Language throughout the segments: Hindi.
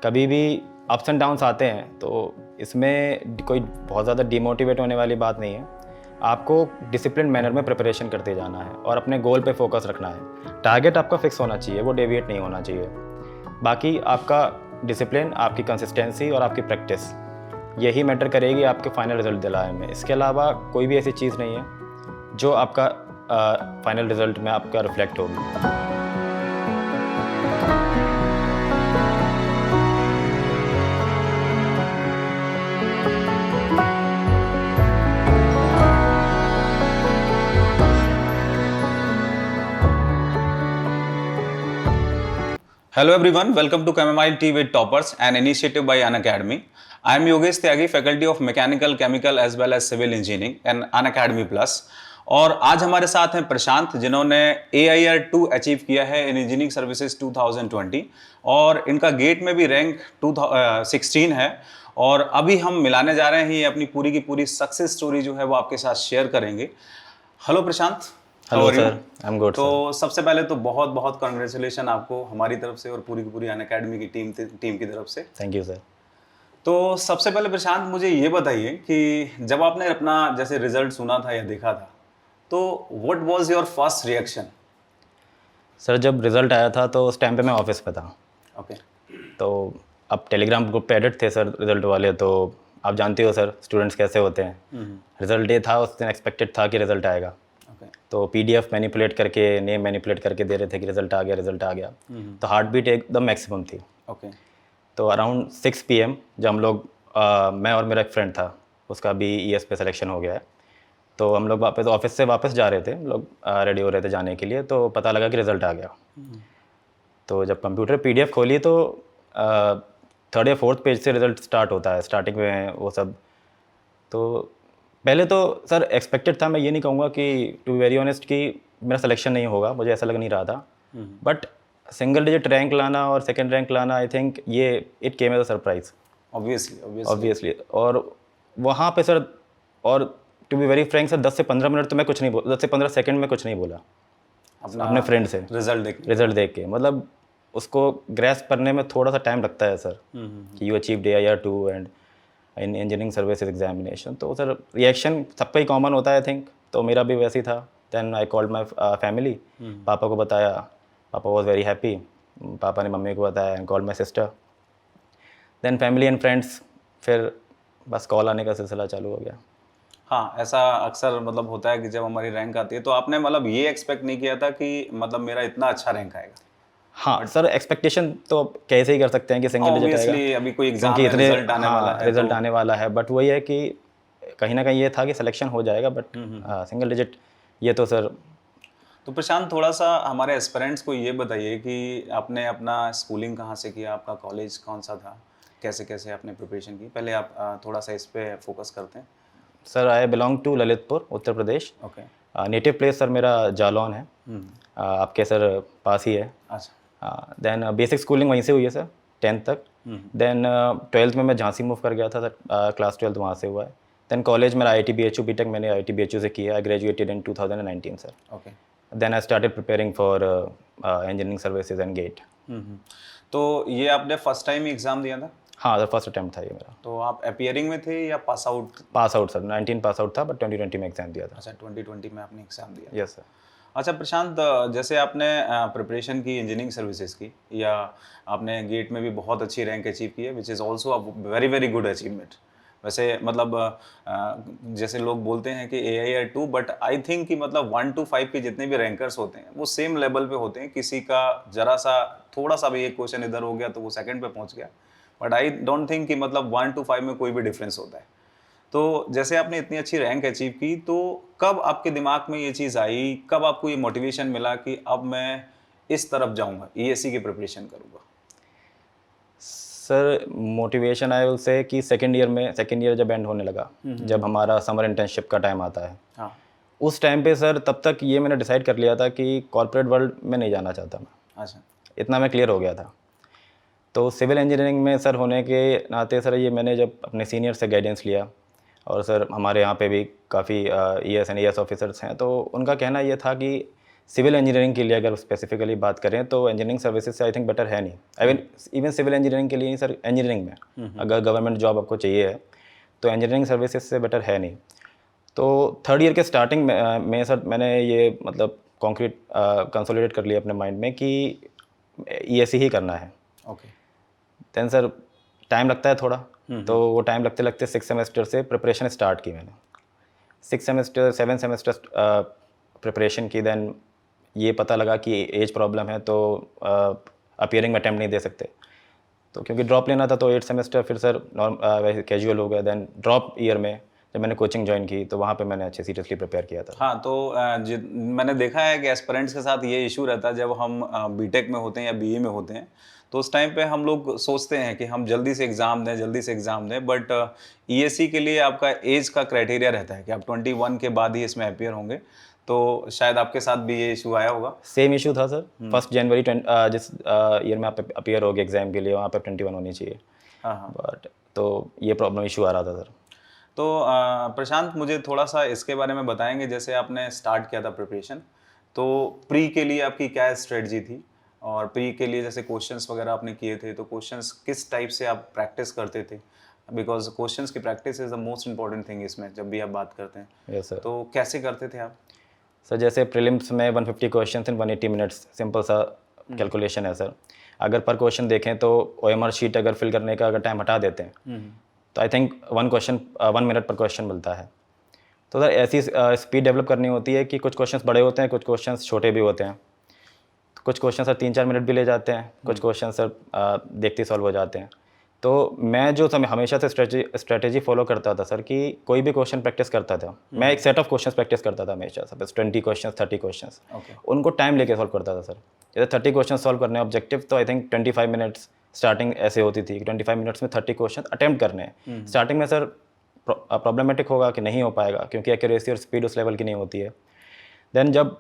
कभी भी अप्स एंड डाउन्स आते हैं, तो इसमें कोई बहुत ज़्यादा डिमोटिवेट होने वाली बात नहीं है। आपको डिसिप्लिन मैनर में प्रिपरेशन करते जाना है और अपने गोल पे फोकस रखना है। टारगेट आपका फिक्स होना चाहिए, वो डेविएट नहीं होना चाहिए। बाकी आपका डिसिप्लिन, आपकी कंसिस्टेंसी और आपकी प्रैक्टिस, यही मैटर करेगी आपके फाइनल रिजल्ट दिलाने में। इसके अलावा कोई भी ऐसी चीज़ नहीं है जो आपका फाइनल रिजल्ट में आपका रिफ्लेक्ट होगी। Hello everyone, welcome to Chamomile Tea with Toppers, an initiative by Unacademy. I am Yogesh Tyagi, faculty of Mechanical, Chemical as well as Civil Engineering and Unacademy Plus. और आज हमारे साथ हैं प्रशांत, जिन्होंने AIR2 अचीव किया है इन इंजीनियरिंग सर्विसेज 2020 और इनका गेट में भी रैंक 16 है। और अभी हम मिलाने जा रहे हैं, ये अपनी पूरी की पूरी सक्सेस स्टोरी जो है वो आपके साथ शेयर करेंगे। Hello Prashant. Hello sir, I am good. तो सबसे पहले तो बहुत बहुत कांग्रेचुलेशन आपको हमारी तरफ से और पूरी की पूरी अनअकैडमी की टीम की तरफ से। Thank you sir. तो सबसे पहले प्रशांत मुझे ये बताइए कि जब आपने अपना जैसे रिजल्ट सुना था या देखा था, तो what was your first reaction? Sir जब रिज़ल्ट आया था तो उस टाइम पे मैं ऑफिस पे था। ओके। तो अब टेलीग्राम ग्रुप पे एडिट थे सर रिज़ल्ट वाले, तो आप जानते हो सर स्टूडेंट्स कैसे होते हैं। रिज़ल्ट डे था, उस दिन एक्सपेक्टेड था कि रिज़ल्ट आएगा। तो पीडीएफ मैनिपुलेट करके, नेम मैनिपुलेट करके दे रहे थे कि रिज़ल्ट आ गया, रिज़ल्ट आ गया। तो हार्ट बीट एकदम मैक्सिमम थी। ओके। तो अराउंड 6 PM जब हम लोग मैं और मेरा एक फ्रेंड था, उसका भी ईएस पे सिलेक्शन हो गया है, तो हम लोग वापस ऑफिस से वापस जा रहे थे, हम लोग रेडी हो रहे थे जाने के लिए, तो पता लगा कि रिज़ल्ट आ गया। तो जब कंप्यूटर पीडीएफ खोली तो 3rd या 4th पेज से रिज़ल्ट स्टार्ट होता है, स्टार्टिंग में वो सब। तो पहले तो सर एक्सपेक्टेड था, मैं ये नहीं कहूँगा कि टू बी वेरी ऑनेस्ट कि मेरा सिलेक्शन नहीं होगा, मुझे ऐसा लग नहीं रहा था। बट सिंगल डिजिट रैंक लाना और सेकंड रैंक लाना, आई थिंक ये it came as a surprise obviously. और वहाँ पे सर, और to be very frank sir, 10 से 15 मिनट तो मैं कुछ नहीं बोला, 10 से 15 सेकंड में कुछ नहीं बोला अपने फ्रेंड से रिजल्ट देख के। मतलब उसको ग्रैस्प करने में थोड़ा सा टाइम लगता है सर कि you achieved AIR2 and in engineering services examination. तो सर रिएक्शन सबका ही कॉमन होता है आई थिंक, तो मेरा भी वैसे ही था। Then I called my family, पापा को बताया, पापा वॉज वेरी हैप्पी। पापा ने मम्मी को बताया and called my sister, then family and friends, फिर बस कॉल आने का सिलसिला चालू हो गया। हाँ, ऐसा अक्सर मतलब होता है कि जब हमारी रैंक आती है तो आपने मतलब ये एक्सपेक्ट नहीं किया था कि मतलब मेरा इतना अच्छा रैंक आएगा? हाँ सर, एक्सपेक्टेशन तो कैसे ही कर सकते हैं कि सिंगल डिजिट आएगा, अभी कोई एग्जाम में रिजल्ट आने वाला है, रिजल्ट आने वाला है। बट वही है कि कहीं ना कहीं ये था कि सिलेक्शन हो जाएगा, बट सिंगल डिजिट ये तो सर। तो प्रशांत, थोड़ा सा हमारे एस्पिरेंट्स को ये बताइए कि आपने अपना स्कूलिंग कहाँ से किया, आपका कॉलेज कौन सा था, कैसे कैसे आपने प्रिपरेशन की? पहले आप थोड़ा सा इस पे फोकस करते हैं। Sir I belong to Lalitpur, Uttar Pradesh. Okay. Native place sir मेरा जालौन है, आपके सर पास ही है। अच्छा। देन बेसिक स्कूलिंग वहीं से हुई है सर, 10th तक। देन 12th में मैं झांसी मूव कर गया था सर, क्लास 12 वहाँ से हुआ है। देन कॉलेज मेरा IIT BHU बीटेक मैंने IIT BHU से किया। I graduated in 2019 sir. Okay. Then I started preparing for engineering services and GATE. तो ये आपने फर्स्ट टाइम ही एग्जाम दिया था? हाँ सर, फर्स्ट अटैम्प्ट था ये मेरा। तो आप अपीयरिंग में थे या pass out? Pass out sir, 19 pass out था, बट 2020 में एग्जाम दिया था। अच्छा, 2020 में आपने एग्जाम दिया? Yes sir. अच्छा प्रशांत, जैसे आपने प्रिपरेशन की इंजीनियरिंग सर्विसेज की, या आपने गेट में भी बहुत अच्छी रैंक अचीव की है, which is also a very very good achievement. वैसे मतलब जैसे लोग बोलते हैं कि AIR2, बट आई थिंक कि मतलब 1 to 5 के जितने भी रैंकर्स होते हैं वो सेम लेवल पे होते हैं। किसी का जरा सा थोड़ा सा भी एक क्वेश्चन इधर हो गया तो वो सेकंड पे पहुंच गया, बट आई डोंट थिंक कि मतलब 1 to 5 में कोई भी डिफरेंस होता है। तो जैसे आपने इतनी अच्छी रैंक अचीव की, तो कब आपके दिमाग में ये चीज़ आई, कब आपको ये मोटिवेशन मिला कि अब मैं इस तरफ जाऊंगा, ESE की प्रिपरेशन करूंगा? सर मोटिवेशन आया उससे कि सेकेंड ईयर जब एंड होने लगा, जब हमारा समर इंटर्नशिप का टाइम आता है। हाँ। उस टाइम पे सर, तब तक ये मैंने डिसाइड कर लिया था कि कॉर्पोरेट वर्ल्ड में नहीं जाना चाहता मैं। अच्छा। इतना मैं क्लियर हो गया था। तो सिविल इंजीनियरिंग में सर होने के नाते सर, ये मैंने जब अपने सीनियर से गाइडेंस लिया, और सर हमारे यहाँ पे भी काफ़ी ES एंड ES ऑफिसर्स हैं, तो उनका कहना ये था कि सिविल इंजीनियरिंग के लिए अगर स्पेसिफिकली बात करें तो इंजीनियरिंग सर्विसेज से आई थिंक बेटर है नहीं। इवन सिविल इंजीनियरिंग के लिए नहीं सर, इंजीनियरिंग में अगर गवर्नमेंट जॉब आपको चाहिए है तो इंजीनियरिंग सर्विसेज से बेटर है नहीं। तो थर्ड ईयर के स्टार्टिंग में सर मैंने ये मतलब कॉन्क्रीट कंसोलिडेट कर लिया अपने माइंड में कि ESE ही करना है। ओके। देन सर टाइम लगता है थोड़ा, तो वो टाइम लगते लगते 6 सेमेस्टर से प्रिपरेशन स्टार्ट की मैंने। 6 सेमेस्टर 7 सेमेस्टर प्रिपरेशन की। देन ये पता लगा कि एज प्रॉब्लम है तो अपीयरिंग में अटैम्प्ट नहीं दे सकते, तो क्योंकि ड्रॉप लेना था तो 8 सेमेस्टर फिर सर वैसे कैजुअल हो गया। देन ड्रॉप ईयर में जब मैंने कोचिंग ज्वाइन की तो वहाँ पे मैंने अच्छे सीरियसली प्रिपेयर किया था। हाँ, तो मैंने देखा है कि एस्पिरेंट्स के साथ ये इशू रहता है जब हम बीटेक में होते हैं या बीए में होते हैं, तो उस टाइम पे हम लोग सोचते हैं कि हम जल्दी से एग्ज़ाम दें, बट ESE के लिए आपका एज का क्राइटेरिया रहता है कि आप 21 के बाद ही इसमें अपीयर होंगे, तो शायद आपके साथ भी ये इशू आया होगा। सेम इशू था सर। 1 जनवरी जिस ईयर में आप अपीयर हो गए एग्जाम के लिए वहाँ पे 21 होनी चाहिए। हाँ हाँ। बट तो ये प्रॉब्लम इशू आ रहा था सर। तो प्रशांत, मुझे थोड़ा सा इसके बारे में बताएंगे, जैसे आपने स्टार्ट किया था प्रिपरेशन, तो प्री के लिए आपकी क्या स्ट्रेटजी थी, और प्री के लिए जैसे क्वेश्चंस वगैरह आपने किए थे तो क्वेश्चंस किस टाइप से आप प्रैक्टिस करते थे, बिकॉज क्वेश्चंस की practice is the most important thing इसमें जब भी आप बात करते हैं। Yes sir. तो कैसे करते थे आप? सर जैसे प्रीलिम्स में 150 क्वेश्चन इन 180 मिनट्स, सिंपल सा कैलकुलेशन है सर। अगर पर क्वेश्चन देखें तो OMR शीट अगर फिल करने का अगर टाइम हटा देते हैं तो आई थिंक 1 मिनट पर क्वेश्चन मिलता है। तो सर ऐसी स्पीड डेवलप करनी होती है कि कुछ क्वेश्चंस बड़े होते हैं, कुछ क्वेश्चंस छोटे भी होते हैं। कुछ क्वेश्चन सर 3-4 मिनट भी ले जाते हैं, कुछ क्वेश्चन सर देखते ही सॉल्व हो जाते हैं। तो मैं जो हमेशा से स्ट्रेटेजी फॉलो करता था सर कि कोई भी क्वेश्चन प्रैक्टिस करता था, मैं एक सेट ऑफ क्वेश्चंस प्रैक्टिस करता था हमेशा, सपोज 20 क्वेश्चंस 30 क्वेश्चंस, उनको टाइम लेके सॉल्व करता था सर। जैसे 30 क्वेश्चन सॉल्व करने ऑब्जेक्टिव तो आई थिंक 25 मिनट्स स्टार्टिंग ऐसे होती थी कि 25 मिनट्स में 30 क्वेश्चन अटेम्प्ट करने हैं। स्टार्टिंग में सर प्रॉब्लमेटिक होगा कि नहीं हो पाएगा क्योंकि एक्यूरेसी और स्पीड उस लेवल की नहीं होती है। देन जब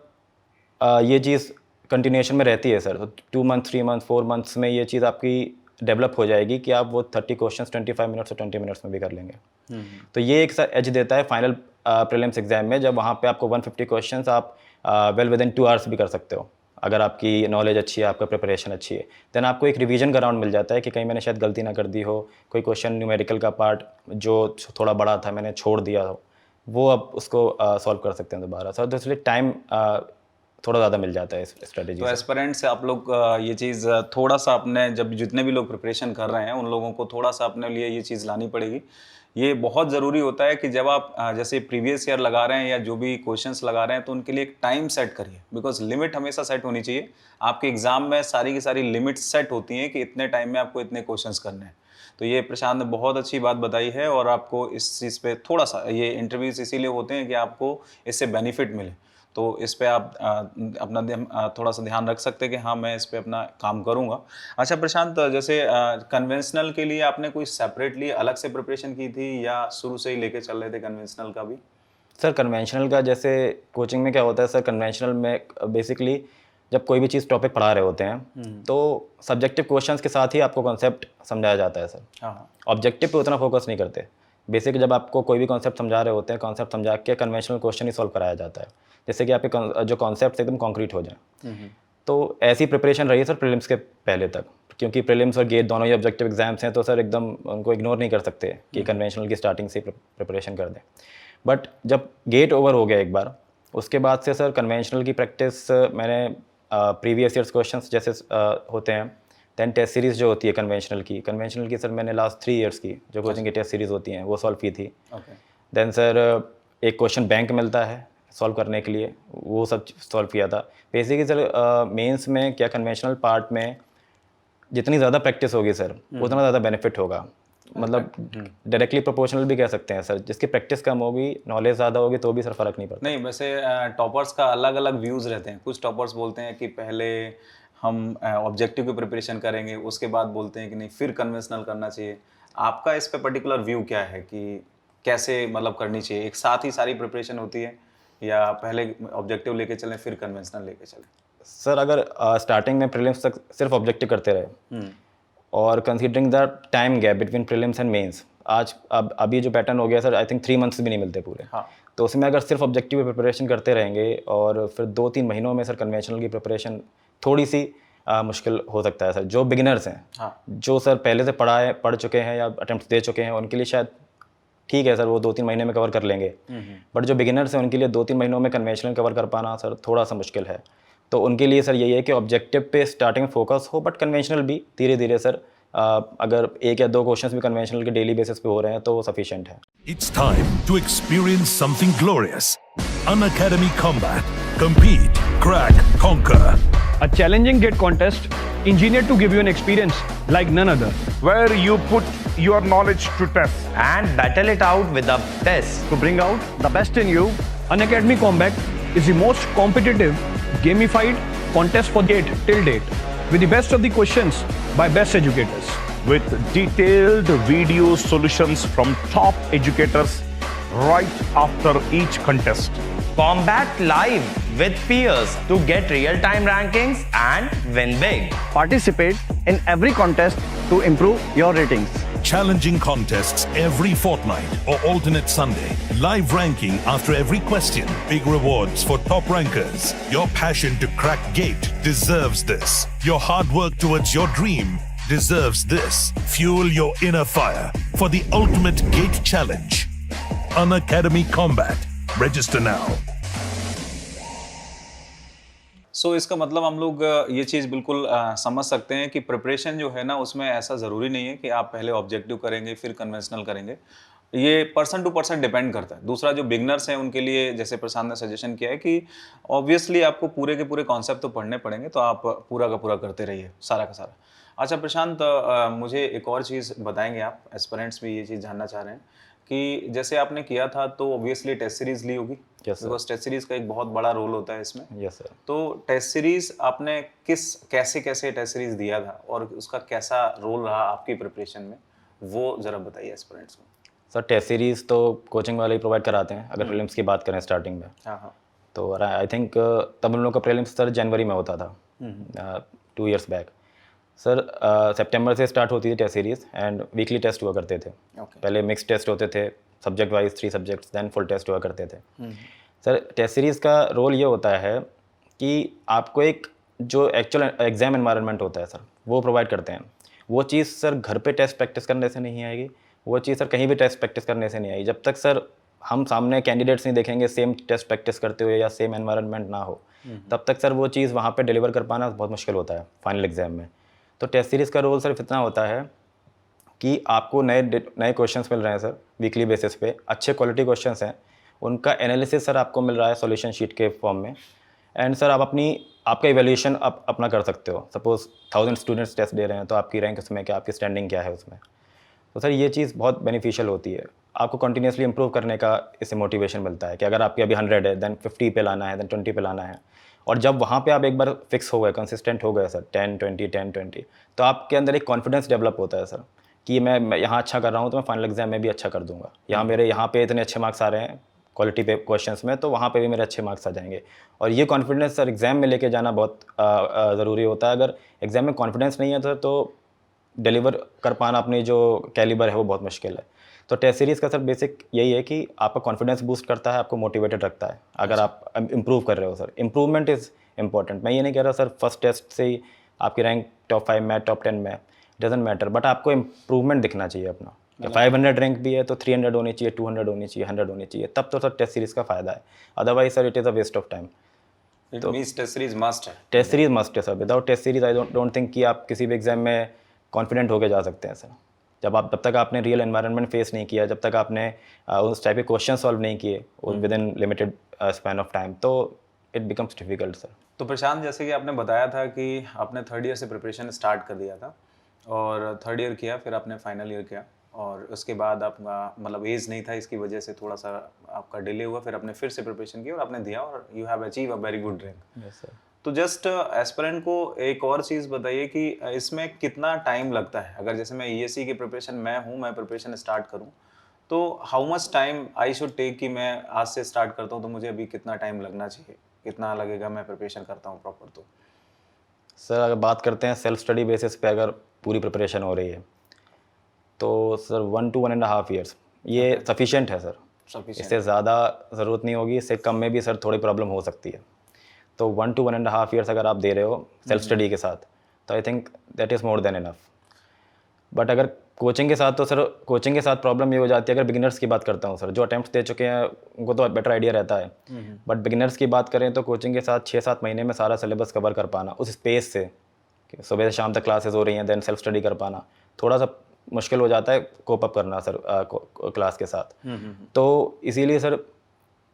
ये चीज़ कंटिन्यूएशन में रहती है सर, तो 2 मंथ 3 मंथ 4 मंथ्स में ये चीज़ आपकी डेवलप हो जाएगी कि आप वो 30 क्वेश्चंस 25 मिनट्स और 20 मिनट्स में भी कर लेंगे। तो ये एक सर एज देता है फाइनल प्रीलिम्स एग्जाम में, जब वहाँ पे आपको 150 क्वेश्चंस आप वेल विद इन 2 आवर्स भी कर सकते हो अगर आपकी नॉलेज अच्छी है, आपका प्रिपरेशन अच्छी है। देन आपको एक रिवीजन का राउंड मिल जाता है कि कहीं मैंने शायद गलती ना कर दी हो, कोई क्वेश्चन न्यूमेरिकल का पार्ट जो थोड़ा बड़ा था मैंने छोड़ दिया हो, वो आप उसको सॉल्व कर सकते हैं दोबारा सर। तो इसलिए टाइम थोड़ा ज़्यादा मिल जाता है इस स्ट्रेटेजी तो से। एस्पिरेंट से आप लोग ये चीज़ थोड़ा सा अपने, जब जितने भी लोग प्रिपरेशन कर रहे हैं उन लोगों को थोड़ा सा अपने लिए ये चीज़ लानी पड़ेगी। ये बहुत ज़रूरी होता है कि जब आप जैसे प्रीवियस ईयर लगा रहे हैं या जो भी क्वेश्चंस लगा रहे हैं तो उनके लिए एक टाइम सेट करिए, बिकॉज लिमिट हमेशा सेट होनी चाहिए। आपके एग्जाम में सारी की सारी लिमिट सेट होती हैं कि इतने टाइम में आपको इतने क्वेश्चंस करने हैं। तो ये प्रशांत ने बहुत अच्छी बात बताई है, और आपको इस चीज़ पे थोड़ा सा, ये इंटरव्यूज इसीलिए होते हैं कि आपको इससे बेनिफिट मिले, तो इस पे आप अपना थोड़ा सा ध्यान रख सकते हैं कि हाँ मैं इस पे अपना काम करूँगा। अच्छा प्रशांत, जैसे कन्वेंशनल के लिए आपने कोई सेपरेटली अलग से प्रिपरेशन की थी या शुरू से ही लेके चल रहे थे कन्वेंशनल का भी? सर कन्वेंशनल का जैसे कोचिंग में क्या होता है सर, कन्वेंशनल में बेसिकली जब कोई भी चीज़ टॉपिक पढ़ा रहे होते हैं तो सब्जेक्टिव क्वेश्चंस के साथ ही आपको कॉन्सेप्ट समझाया जाता है सर। हाँ। ऑब्जेक्टिव पे उतना फोकस नहीं करते। बेसिक जब आपको कोई भी कॉन्सेप्ट समझा रहे होते हैं, कॉन्सेप्ट समझा के कन्वेंशनल क्वेश्चन ही सॉल्व कराया जाता है, जैसे कि आपके जो कॉन्सेप्ट एकदम कॉन्क्रीट हो जाए। तो ऐसी प्रिपरेशन रही है सर प्रीलिम्स के पहले तक, क्योंकि प्रीलिम्स और गेट दोनों ही ऑब्जेक्टिव एग्जाम्स हैं, तो सर एकदम उनको इग्नोर नहीं कर सकते कि कन्वेंशनल की स्टार्टिंग से प्रिपरेशन कर दें। बट जब गेट ओवर हो गया एक बार, उसके बाद से सर कन्वेंशनल की प्रैक्टिस मैंने प्रीवियस ईयर्स क्वेश्चंस जैसे होते हैं, दैन टेस्ट सीरीज़ जो होती है कन्वेंशनल की सर मैंने लास्ट 3 इयर्स की जो कोचिंग की टेस्ट सीरीज़ होती हैं वो सॉल्व की थी। देन सर एक क्वेश्चन बैंक मिलता है सॉल्व करने के लिए, वो सब सॉल्व किया था। बेसिकली सर मेंस में क्या कन्वेंशनल पार्ट में जितनी ज़्यादा प्रैक्टिस होगी सर उतना ज़्यादा बेनिफिट होगा, मतलब डायरेक्टली प्रोपोर्शनल भी कह सकते हैं सर। जिसकी प्रैक्टिस कम होगी, नॉलेज ज़्यादा होगी तो भी सर फ़र्क नहीं पड़ता। नहीं, वैसे टॉपर्स का अलग अलग व्यूज़ रहते हैं। कुछ टॉपर्स बोलते हैं कि पहले हम ऑब्जेक्टिव की प्रिपरेशन करेंगे, उसके बाद बोलते हैं कि नहीं फिर कन्वेंशनल करना चाहिए। आपका इस पे पर्टिकुलर व्यू क्या है कि कैसे मतलब करनी चाहिए? एक साथ ही सारी प्रिपरेशन होती है या पहले ऑब्जेक्टिव लेके चलें फिर कन्वेंशनल लेके चलें? सर अगर स्टार्टिंग में प्रीलिम्स तक सिर्फ ऑब्जेक्टिव करते रहे और considering the time gap between prelims and mains, अभी जो पैटर्न हो गया सर, आई थिंक 3 मंथ्स भी नहीं मिलते पूरे। हाँ। तो उसमें अगर सिर्फ ऑब्जेक्टिव प्रिपरेशन करते रहेंगे और फिर 2-3 महीनों में सर कन्वेंशनल की प्रिपरेशन थोड़ी सी मुश्किल हो सकता है सर। जो बिगिनर्स हैं, हाँ। जो सर पहले से पढ़ चुके हैं या अटेम्प्ट दे चुके हैं, उनके लिए शायद ठीक है सर, वो 2-3 महीने में कवर कर लेंगे। बट जो बिगिनर्स हैं उनके लिए 2-3 महीनों में कन्वेंशनल कवर कर पाना सर थोड़ा सा मुश्किल है। तो उनके लिए सर यही है कि ऑब्जेक्टिव पे स्टार्टिंग में फोकस हो, बट कन्वेंशनल भी धीरे धीरे सर अगर 1 या 2 क्वेश्चंस भी कन्वेंशनल के डेली बेसिस पे हो रहे हैं तो वो सफिशिएंट है। It's time to experience something glorious. Unacademy Combat. Compete, crack, conquer. A challenging gate contest engineered to give you an experience like none other. where you put your knowledge to test. and battle it out with a test. To bring out the best in you, Unacademy Combat is the most competitive, gamified contest for GATE till date, with the best of the questions by best educators. With detailed video solutions from top educators right after each contest. Combat live with peers to get real-time rankings and win big. Participate in every contest to improve your ratings. Challenging contests every fortnight or alternate Sunday. Live ranking after every question. Big rewards for top rankers. Your passion to crack GATE deserves this. Your hard work towards your dream deserves this. Fuel your inner fire for the ultimate GATE challenge. Unacademy Combat. Register now. सो इसका मतलब हम लोग ये चीज़ बिल्कुल समझ सकते हैं कि प्रिपरेशन जो है ना उसमें ऐसा ज़रूरी नहीं है कि आप पहले ऑब्जेक्टिव करेंगे फिर कन्वेंशनल करेंगे। ये पर्सन टू पर्सन डिपेंड करता है। दूसरा जो बिगनर्स हैं उनके लिए जैसे प्रशांत ने सजेशन किया है कि ऑब्वियसली आपको पूरे के पूरे कॉन्सेप्ट तो पढ़ने पड़ेंगे, तो आप पूरा का पूरा करते रहिए सारा का सारा। अच्छा प्रशांत, मुझे एक और चीज़ बताएंगे आप, एस्पिरेंट्स भी ये चीज़ जानना चाह रहे हैं कि जैसे आपने किया था तो ऑब्वियसली टेस्ट सीरीज ली होगी, बिकॉज टेस्ट सीरीज का एक बहुत बड़ा रोल होता है इसमें। Yes sir. तो टेस्ट सीरीज आपने कैसे टेस्ट सीरीज दिया था और उसका कैसा रोल रहा आपकी प्रिपरेशन में, वो जरा बताइए एस्पिरेंट्स को। सर टेस्ट सीरीज़ तो कोचिंग वाले ही प्रोवाइड कराते हैं, अगर प्रीलिम्स की बात करें स्टार्टिंग में। हाँ हाँ। तो आई थिंक तब हम लोग का प्रीलिम्स सर जनवरी में होता था 2 years बैक। सर सितंबर से स्टार्ट होती थी test series and weekly test हुआ करते थे। पहले मिक्स टेस्ट होते थे, subject wise 3 subjects, then full test हुआ करते थे। सर टेस्ट सीरीज़ का रोल ये होता है कि आपको एक जो एक्चुअल एग्ज़ाम एनवायरनमेंट होता है सर वो प्रोवाइड करते हैं। वो चीज़ सर घर पे टेस्ट प्रैक्टिस करने से नहीं आएगी, वो चीज़ सर कहीं भी टेस्ट प्रैक्टिस करने से नहीं आएगी। जब तक सर हम सामने कैंडिडेट्स नहीं देखेंगे सेम टेस्ट प्रैक्टिस करते हुए या सेम एनवायरनमेंट ना हो, तब तक सर वो चीज़ वहाँ पे डिलीवर कर पाना बहुत मुश्किल होता है फाइनल एग्ज़ाम में। तो टेस्ट सीरीज़ का रोल सिर्फ इतना होता है कि आपको नए क्वेश्चंस मिल रहे हैं सर वीकली बेसिस पे, अच्छे क्वालिटी क्वेश्चंस हैं, उनका एनालिसिस सर आपको मिल रहा है सॉल्यूशन शीट के फॉर्म में, एंड सर आप आपका इवैल्यूएशन आप अपना कर सकते हो। सपोज 1000 स्टूडेंट्स टेस्ट दे रहे हैं तो आपकी रैंक उसमें क्या, आपकी स्टैंडिंग क्या है उसमें। तो सर ये चीज़ बहुत बेनिफिशियल होती है, आपको कंटिन्यूसली इंप्रूव करने का इससे मोटिवेशन मिलता है कि अगर आपकी अभी 100 है देन 50 पे लाना है, देन 20 पे लाना है। और जब वहाँ पे आप एक बार फिक्स हो गए, कंसिस्टेंट हो गए सर 10-20, तो आपके अंदर एक कॉन्फिडेंस डेवलप होता है सर कि मैं यहाँ अच्छा कर रहा हूँ तो मैं फाइनल एग्जाम में भी अच्छा कर दूंगा। मेरे यहाँ पे इतने अच्छे मार्क्स आ रहे हैं क्वालिटी पे क्वेश्चंस में, तो वहाँ पे भी मेरे अच्छे मार्क्स आ जाएंगे। और ये कॉन्फिडेंस सर एग्ज़ाम में लेके जाना बहुत ज़रूरी होता है। अगर एग्ज़ाम में कॉन्फिडेंस नहीं है सर तो डिलीवर कर पाना अपनी जो कैलिबर है वो बहुत मुश्किल है। तो टेस्ट सीरीज़ का सर बेसिक यही है कि आपका कॉन्फिडेंस बूस्ट करता है, आपको मोटिवेटेड रखता है अगर आप इम्प्रूव कर रहे हो सर। Improvement is important. मैं ये नहीं कह रहा सर फर्स्ट टेस्ट से ही आपकी रैंक टॉप 5 में, टॉप 10 में, डजेंट मैटर, बट आपको इम्प्रूवमेंट दिखना चाहिए अपना। 500 रैंक भी है तो 300 होनी चाहिए, 200 होनी चाहिए, 100 होनी चाहिए, तब तो सर टेस्ट सीरीज़ का फ़ायदा है। Otherwise sir it is a waste of time. It means test series must है। टेस्ट सीरीज मस्ट है sir. Without test series I don't think कि आप किसी भी एग्जाम में कॉन्फिडेंट होकर जा सकते हैं सर। जब तक आपने रियल एनवायरनमेंट फेस नहीं किया, जब तक आपने उस टाइप के क्वेश्चन सॉल्व नहीं किए with in limited span of time, तो इट बिकम्स डिफिकल्ट सर। तो प्रशांत, जैसे कि आपने बताया था कि आपने 3rd ईयर से प्रिपरेशन स्टार्ट कर दिया था और 3rd ईयर किया, फिर आपने फाइनल ईयर किया और उसके बाद आपका मतलब एज नहीं था, इसकी वजह से थोड़ा सा आपका डिले हुआ, फिर आपने फिर से प्रिपरेशन किया और आपने दिया और you have achieve a very good rank. Yes sir. तो जस्ट एस्पिरेंट को एक और चीज़ बताइए कि इसमें कितना टाइम लगता है। अगर जैसे मैं ईएससी की प्रिपरेशन मैं प्रिपरेशन स्टार्ट करूं तो how much time I should take कि मैं आज से स्टार्ट करता हूं तो मुझे अभी कितना टाइम लगना चाहिए, कितना लगेगा मैं प्रिपरेशन करता हूं प्रॉपर। तो सर अगर बात करते हैं सेल्फ स्टडी बेसिस पे, अगर पूरी प्रिपरेशन हो रही है तो सर 1 to 1.5 years ये सफिशिएंट है सर। सफिशिएंट। इससे ज़्यादा ज़रूरत नहीं होगी, इससे कम में भी सर थोड़ी प्रॉब्लम हो सकती है। तो 1 to 1.5 ईयर्स अगर आप दे रहे हो सेल्फ स्टडी के साथ, तो I think that is more than enough. But अगर कोचिंग के साथ, तो सर कोचिंग के साथ प्रॉब्लम ये हो जाती है, अगर बिगिनर्स की बात करता हूँ सर, जो अटैम्प्ट दे चुके हैं उनको तो बेटर आइडिया रहता है, बट बिगिनर्स की बात करें तो कोचिंग के साथ 6-7 महीने में सारा सिलेबस कवर कर पाना उस स्पेस से, कि सुबह से शाम तक क्लासेस हो रही हैं, देन सेल्फ स्टडी कर पाना थोड़ा सा मुश्किल हो जाता है, कोप अप करना सर क्लास के साथ। तो इसीलिए सर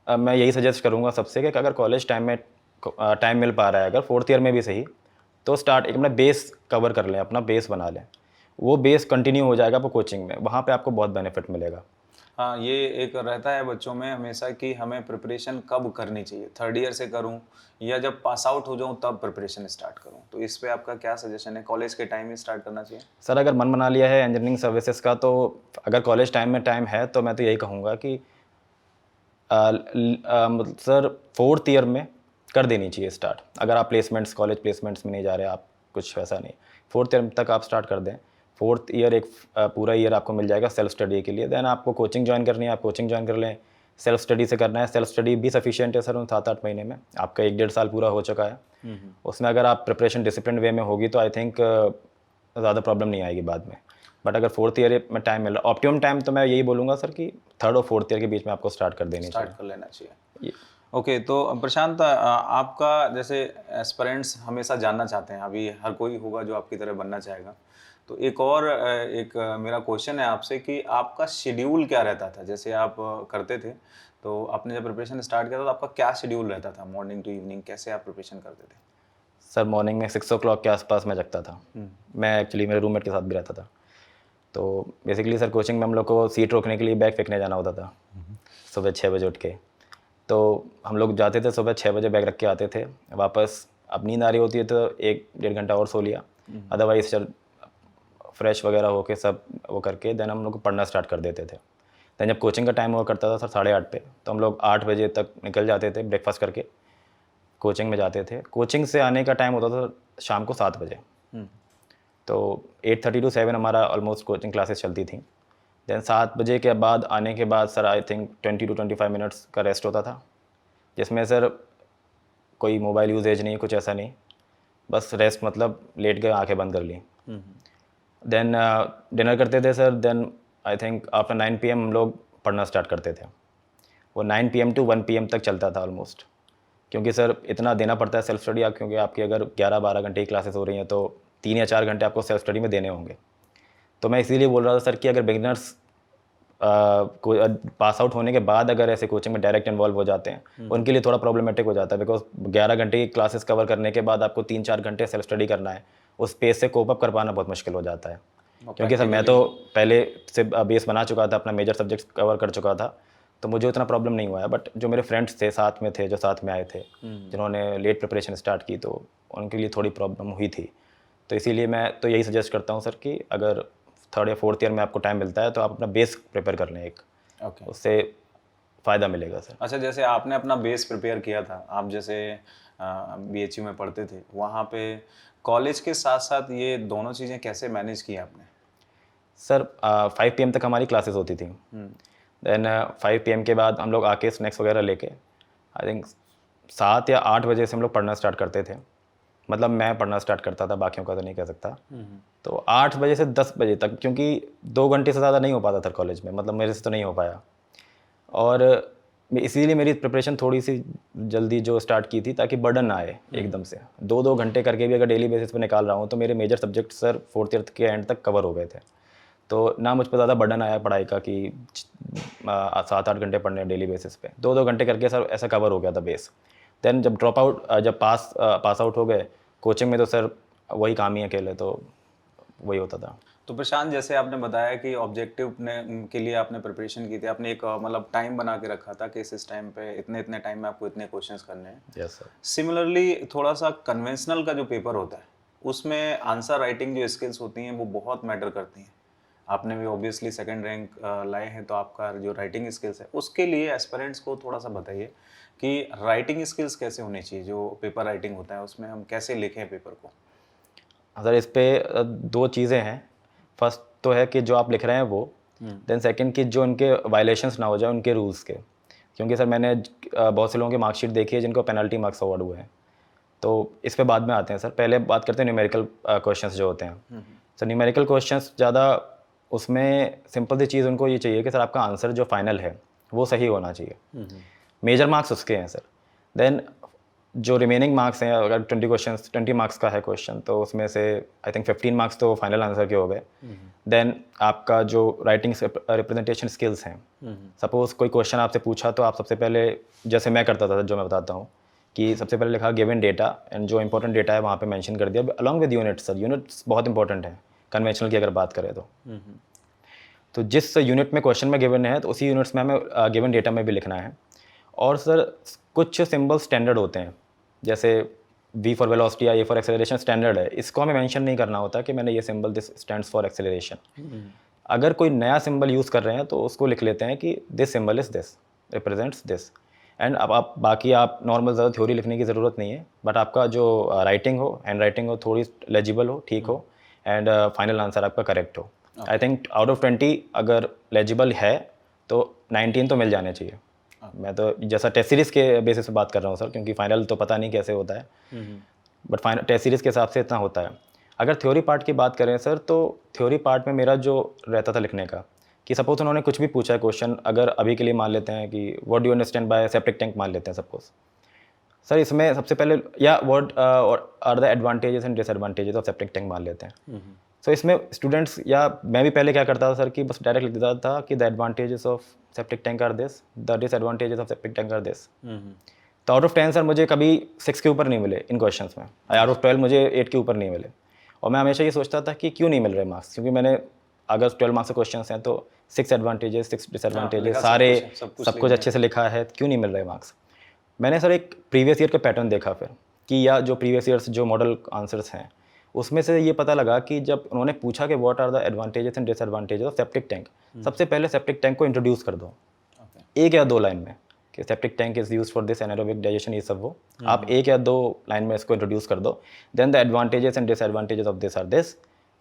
मैं यही सजेस्ट करूँगा सबसे कि अगर कॉलेज टाइम में टाइम मिल पा रहा है, अगर 4th ईयर में भी सही, तो स्टार्ट एक अपना बेस कवर कर लें, अपना बेस बना लें, वो बेस कंटिन्यू हो जाएगा आपको कोचिंग में, वहाँ पे आपको बहुत बेनिफिट मिलेगा। हाँ, ये एक रहता है बच्चों में हमेशा कि हमें प्रिपरेशन कब करनी चाहिए, 3rd ईयर से करूं या जब पास आउट हो जाऊं तब प्रिपरेशन स्टार्ट करूं, तो इस पे आपका क्या सजेशन है? कॉलेज के टाइम में स्टार्ट करना चाहिए? सर अगर मन बना लिया है इंजीनियरिंग सर्विसेज का, तो अगर कॉलेज टाइम में टाइम है तो मैं तो यही कहूँगा कि मतलब सर 4th ईयर में कर देनी चाहिए स्टार्ट। अगर आप प्लेसमेंट्स, कॉलेज प्लेसमेंट्स में नहीं जा रहे, आप कुछ वैसा नहीं, 4th ईयर तक आप स्टार्ट कर दें। 4th ईयर एक पूरा ईयर आपको मिल जाएगा सेल्फ स्टडी के लिए। देन आपको कोचिंग ज्वाइन करनी है, आप कोचिंग ज्वाइन कर लें। सेल्फ स्टडी से करना है, सेल्फ स्टडी भी सफिशिएंट है सर उन 7-8 महीने में, आपका 1-1.5 साल पूरा हो चुका है। उसमें अगर आप प्रिपरेशन डिसिप्लिन वे में होगी तो आई थिंक ज़्यादा प्रॉब्लम नहीं आएगी बाद में। बट अगर 4th ईयर में टाइम मिल रहा, ऑप्टिमम टाइम तो मैं यही बोलूँगा सर कि 3rd और 4th ईयर के बीच में आपको स्टार्ट कर देनी स्टार्ट चाहिए। कर लेना चाहिए। ये- ओके, तो प्रशांत, आपका जैसे एस्पिरेंट्स हमेशा जानना चाहते हैं, अभी हर कोई होगा जो आपकी तरह बनना चाहेगा, तो एक और मेरा क्वेश्चन है आपसे कि आपका शेड्यूल क्या रहता था? जैसे आप करते थे, तो आपने जब प्रिपरेशन स्टार्ट किया था तो आपका क्या शेड्यूल रहता था, मॉर्निंग टू इवनिंग, कैसे आप प्रिपरेशन करते थे? सर मॉर्निंग में 6 o'clock के आसपास मैं जगता था। मैं एक्चुअली मेरे रूममेट के साथ भी रहता था। तो बेसिकली सर कोचिंग में हम लोग को सीट रोकने के लिए बैग फेंकने जाना होता था सुबह 6 बजे उठ के। तो हम लोग जाते थे सुबह 6 बजे, बैग रख के आते थे वापस। अब नींद आ रही होती है तो 1-1.5 घंटा और सो लिया, अदरवाइज चल फ्रेश वगैरह होके सब वो करके देन हम लोग को पढ़ना स्टार्ट कर देते थे। देन जब कोचिंग का टाइम हुआ करता था सर 8:30 पे, तो हम लोग 8 बजे तक निकल जाते थे, ब्रेकफास्ट करके कोचिंग में जाते थे। कोचिंग से आने का टाइम होता था शाम को 7 बजे। तो 8:30 to 7 हमारा ऑलमोस्ट कोचिंग क्लासेस चलती थी। देन 7 बजे के बाद आने के बाद sir I think 20 to 25 minutes का रेस्ट होता था, जिसमें सर कोई मोबाइल यूजेज नहीं, कुछ ऐसा नहीं, बस रेस्ट मतलब लेट गए, आंखें बंद कर ली। देन डिनर करते थे sir. Then I think after 9 PM हम लोग पढ़ना स्टार्ट करते थे। वो 9 PM to 1 PM तक चलता था ऑलमोस्ट, क्योंकि सर इतना देना पड़ता है सेल्फ स्टडी। आप क्योंकि आपकी अगर 11-12 घंटे की क्लासेस हो रही हैं तो 3 या 4 घंटे आपको सेल्फ स्टडी में देने होंगे। तो मैं इसीलिए बोल रहा था सर कि अगर बिगिनर्स को पास आउट होने के बाद अगर ऐसे कोचिंग में डायरेक्ट इन्वॉल्व हो जाते हैं, उनके लिए थोड़ा प्रॉब्लमेटिक हो जाता है, बिकॉज 11 घंटे की क्लासेस कवर करने के बाद आपको 3-4 घंटे सेल्फ स्टडी करना है। उस स्पेस से कोप अप कर पाना बहुत मुश्किल हो जाता है, क्योंकि सर मैं तो पहले से बेस बना चुका था, अपना मेजर सब्जेक्ट कवर कर चुका था, तो मुझे उतना प्रॉब्लम नहीं हुआ है। बट जो मेरे फ्रेंड्स थे साथ में थे, जो साथ में आए थे, जिन्होंने लेट प्रिपरेशन स्टार्ट की, तो उनके लिए थोड़ी प्रॉब्लम हुई थी। तो इसीलिए मैं तो यही सजेस्ट करता हूँ सर कि अगर 3rd या 4th ईयर में आपको टाइम मिलता है तो आप अपना बेस प्रिपेयर कर लें एक, ओके। उससे फ़ायदा मिलेगा सर। अच्छा, जैसे आपने अपना बेस प्रिपेयर किया था, आप जैसे BHU में पढ़ते थे, वहाँ पे कॉलेज के साथ साथ ये दोनों चीज़ें कैसे मैनेज की आपने? सर 5 PM तक हमारी क्लासेस होती थी। देन 5 PM के बाद हम लोग आके स्नैक्स वगैरह लेके आई थिंक 7 या 8 बजे से हम लोग पढ़ना स्टार्ट करते थे। मतलब मैं पढ़ना स्टार्ट करता था, बाकियों का तो नहीं कह सकता। तो 8 बजे से 10 बजे तक, क्योंकि 2 घंटे से ज़्यादा नहीं हो पाता था कॉलेज में, मतलब मेरे से तो नहीं हो पाया। और इसीलिए मेरी प्रिपरेशन थोड़ी सी जल्दी जो स्टार्ट की थी, ताकि बर्डन ना आए एकदम से। 2-2 घंटे करके भी अगर डेली बेसिस पे निकाल रहा हूँ तो मेरे major subject sir 4th year के एंड तक कवर हो गए थे। तो ना मुझ पर ज़्यादा बर्डन आया पढ़ाई का कि 7-8 घंटे पढ़ने डेली बेसिस पे, 2-2 घंटे करके सर ऐसा कवर हो गया था बेस। देन जब ड्रॉप आउट, जब पास आउट हो गए कोचिंग में, तो सर वही काम ही अकेले, तो वही होता था। तो प्रशांत, जैसे आपने बताया कि ऑब्जेक्टिव के लिए आपने प्रिपरेशन की थी, आपने एक मतलब टाइम बना के रखा था कि इस टाइम पे इतने टाइम में आपको इतने क्वेश्चंस करने हैं। Yes sir. सिमिलरली थोड़ा सा कन्वेंशनल का जो पेपर होता है, उसमें आंसर राइटिंग जो स्किल्स होती हैं वो बहुत मैटर करती हैं। आपने भी ऑब्वियसली 2nd रैंक लाए हैं, तो आपका जो राइटिंग स्किल्स है उसके लिए एस्पिरेंट्स को थोड़ा सा बताइए कि राइटिंग स्किल्स कैसे होनी चाहिए। जो पेपर राइटिंग होता है उसमें हम कैसे लिखें पेपर को? सर इस पे 2 चीज़ें हैं। फर्स्ट तो है कि जो आप लिख रहे हैं वो देन सेकंड कि जो उनके वायलेशंस ना हो जाए उनके रूल्स के, क्योंकि सर मैंने बहुत से लोगों की मार्कशीट देखी है जिनको पेनल्टी मार्क्स अवार्ड हुए हैं। तो इस पे बाद में आते हैं सर, पहले बात करते हैं न्यूमेरिकल क्वेश्चंस जो होते हैं। सर न्यूमेरिकल क्वेश्चंस ज़्यादा उसमें सिंपल सी चीज़ उनको ये चाहिए कि सर आपका आंसर जो फाइनल है वो सही होना चाहिए, मेजर मार्क्स उसके हैं सर। देन जो रिमेनिंग मार्क्स हैं, अगर 20 मार्क्स का है क्वेश्चन तो उसमें से आई थिंक 15 मार्क्स तो फाइनल आंसर के हो गए। देन आपका जो राइटिंग रिप्रेजेंटेशन स्किल्स हैं, सपोज कोई क्वेश्चन आपसे पूछा तो आप सबसे पहले, जैसे मैं करता था जो मैं बताता हूँ, कि सबसे पहले लिखा गिवन डेटा एंड जो इंपॉर्टेंट डेटा है वहाँ पे मेंशन कर दिया along with units. Sir units बहुत इंपॉर्टेंट है कन्वेंशनल की अगर बात करें तो जिस यूनिट में क्वेश्चन में गिवन है तो उसी यूनिट्स में हमें गिवन डेटा में भी लिखना है। और सर कुछ सिंबल स्टैंडर्ड होते हैं, जैसे V फॉर वेलोसिटी या A फॉर एक्सेलरेशन स्टैंडर्ड है, इसको हमें मेंशन नहीं करना होता कि मैंने ये symbol this stands for acceleration. अगर कोई नया सिंबल यूज़ कर रहे हैं तो उसको लिख लेते हैं कि this symbol is this represents this. And अब आप बाकी आप नॉर्मल ज़्यादा थ्योरी लिखने की ज़रूरत नहीं है, बट आपका जो राइटिंग हो, हैंड राइटिंग हो, थोड़ी लेजिबल हो, ठीक हो, एंड फाइनल आंसर आपका करेक्ट हो। आई थिंक आउट ऑफ 20 अगर लेजिबल है तो 19 तो मिल जाने चाहिए। मैं तो जैसा टेस्ट सीरीज़ के बेसिस पे बात कर रहा हूँ सर, क्योंकि फाइनल तो पता नहीं कैसे होता है, बट फाइनल टेस्ट सीरीज़ के हिसाब से इतना होता है। अगर थ्योरी पार्ट की बात करें सर, तो थ्योरी पार्ट में मेरा जो रहता था लिखने का, कि सपोज उन्होंने कुछ भी पूछा है क्वेश्चन, अगर अभी के लिए मान लेते हैं कि what do you understand by septic tank मान लेते हैं सपोज। सर इसमें सबसे पहले या what are the advantages and disadvantages of septic tank मान लेते हैं। सो इसमें स्टूडेंट्स या मैं भी पहले क्या करता था सर, कि बस डायरेक्ट लिख देता था कि the advantages of septic tank are this, the disadvantages of septic tank are this. तो आउट ऑफ 10 सर मुझे कभी 6 के ऊपर नहीं मिले इन क्वेश्चंस में, आउट ऑफ 12 मुझे 8 के ऊपर नहीं मिले। और मैं हमेशा ये सोचता था कि क्यों नहीं मिल रहे मार्क्स, क्योंकि मैंने अगर 12 मार्क्स के क्वेश्चन हैं तो 6 एडवांटेजेस 6 डिसएडवांटेजेस सारे सब कुछ अच्छे से लिखा है, क्यों नहीं मिल रहे मार्क्स। मैंने सर एक प्रीवियस ईयर का पैटर्न देखा फिर, कि या जो प्रीवियस ईयर्स जो मॉडल आंसर्स हैं उसमें से ये पता लगा कि जब उन्होंने पूछा कि what are the advantages and disadvantages of septic tank, सबसे पहले सेप्टिक टैंक को इंट्रोड्यूस कर दो एक या दो लाइन में, कि septic tank is used for this anaerobic digestion, ये सब वो आप एक या दो लाइन में इसको इंट्रोड्यूस कर दो। Then the advantages and disadvantages of this are this.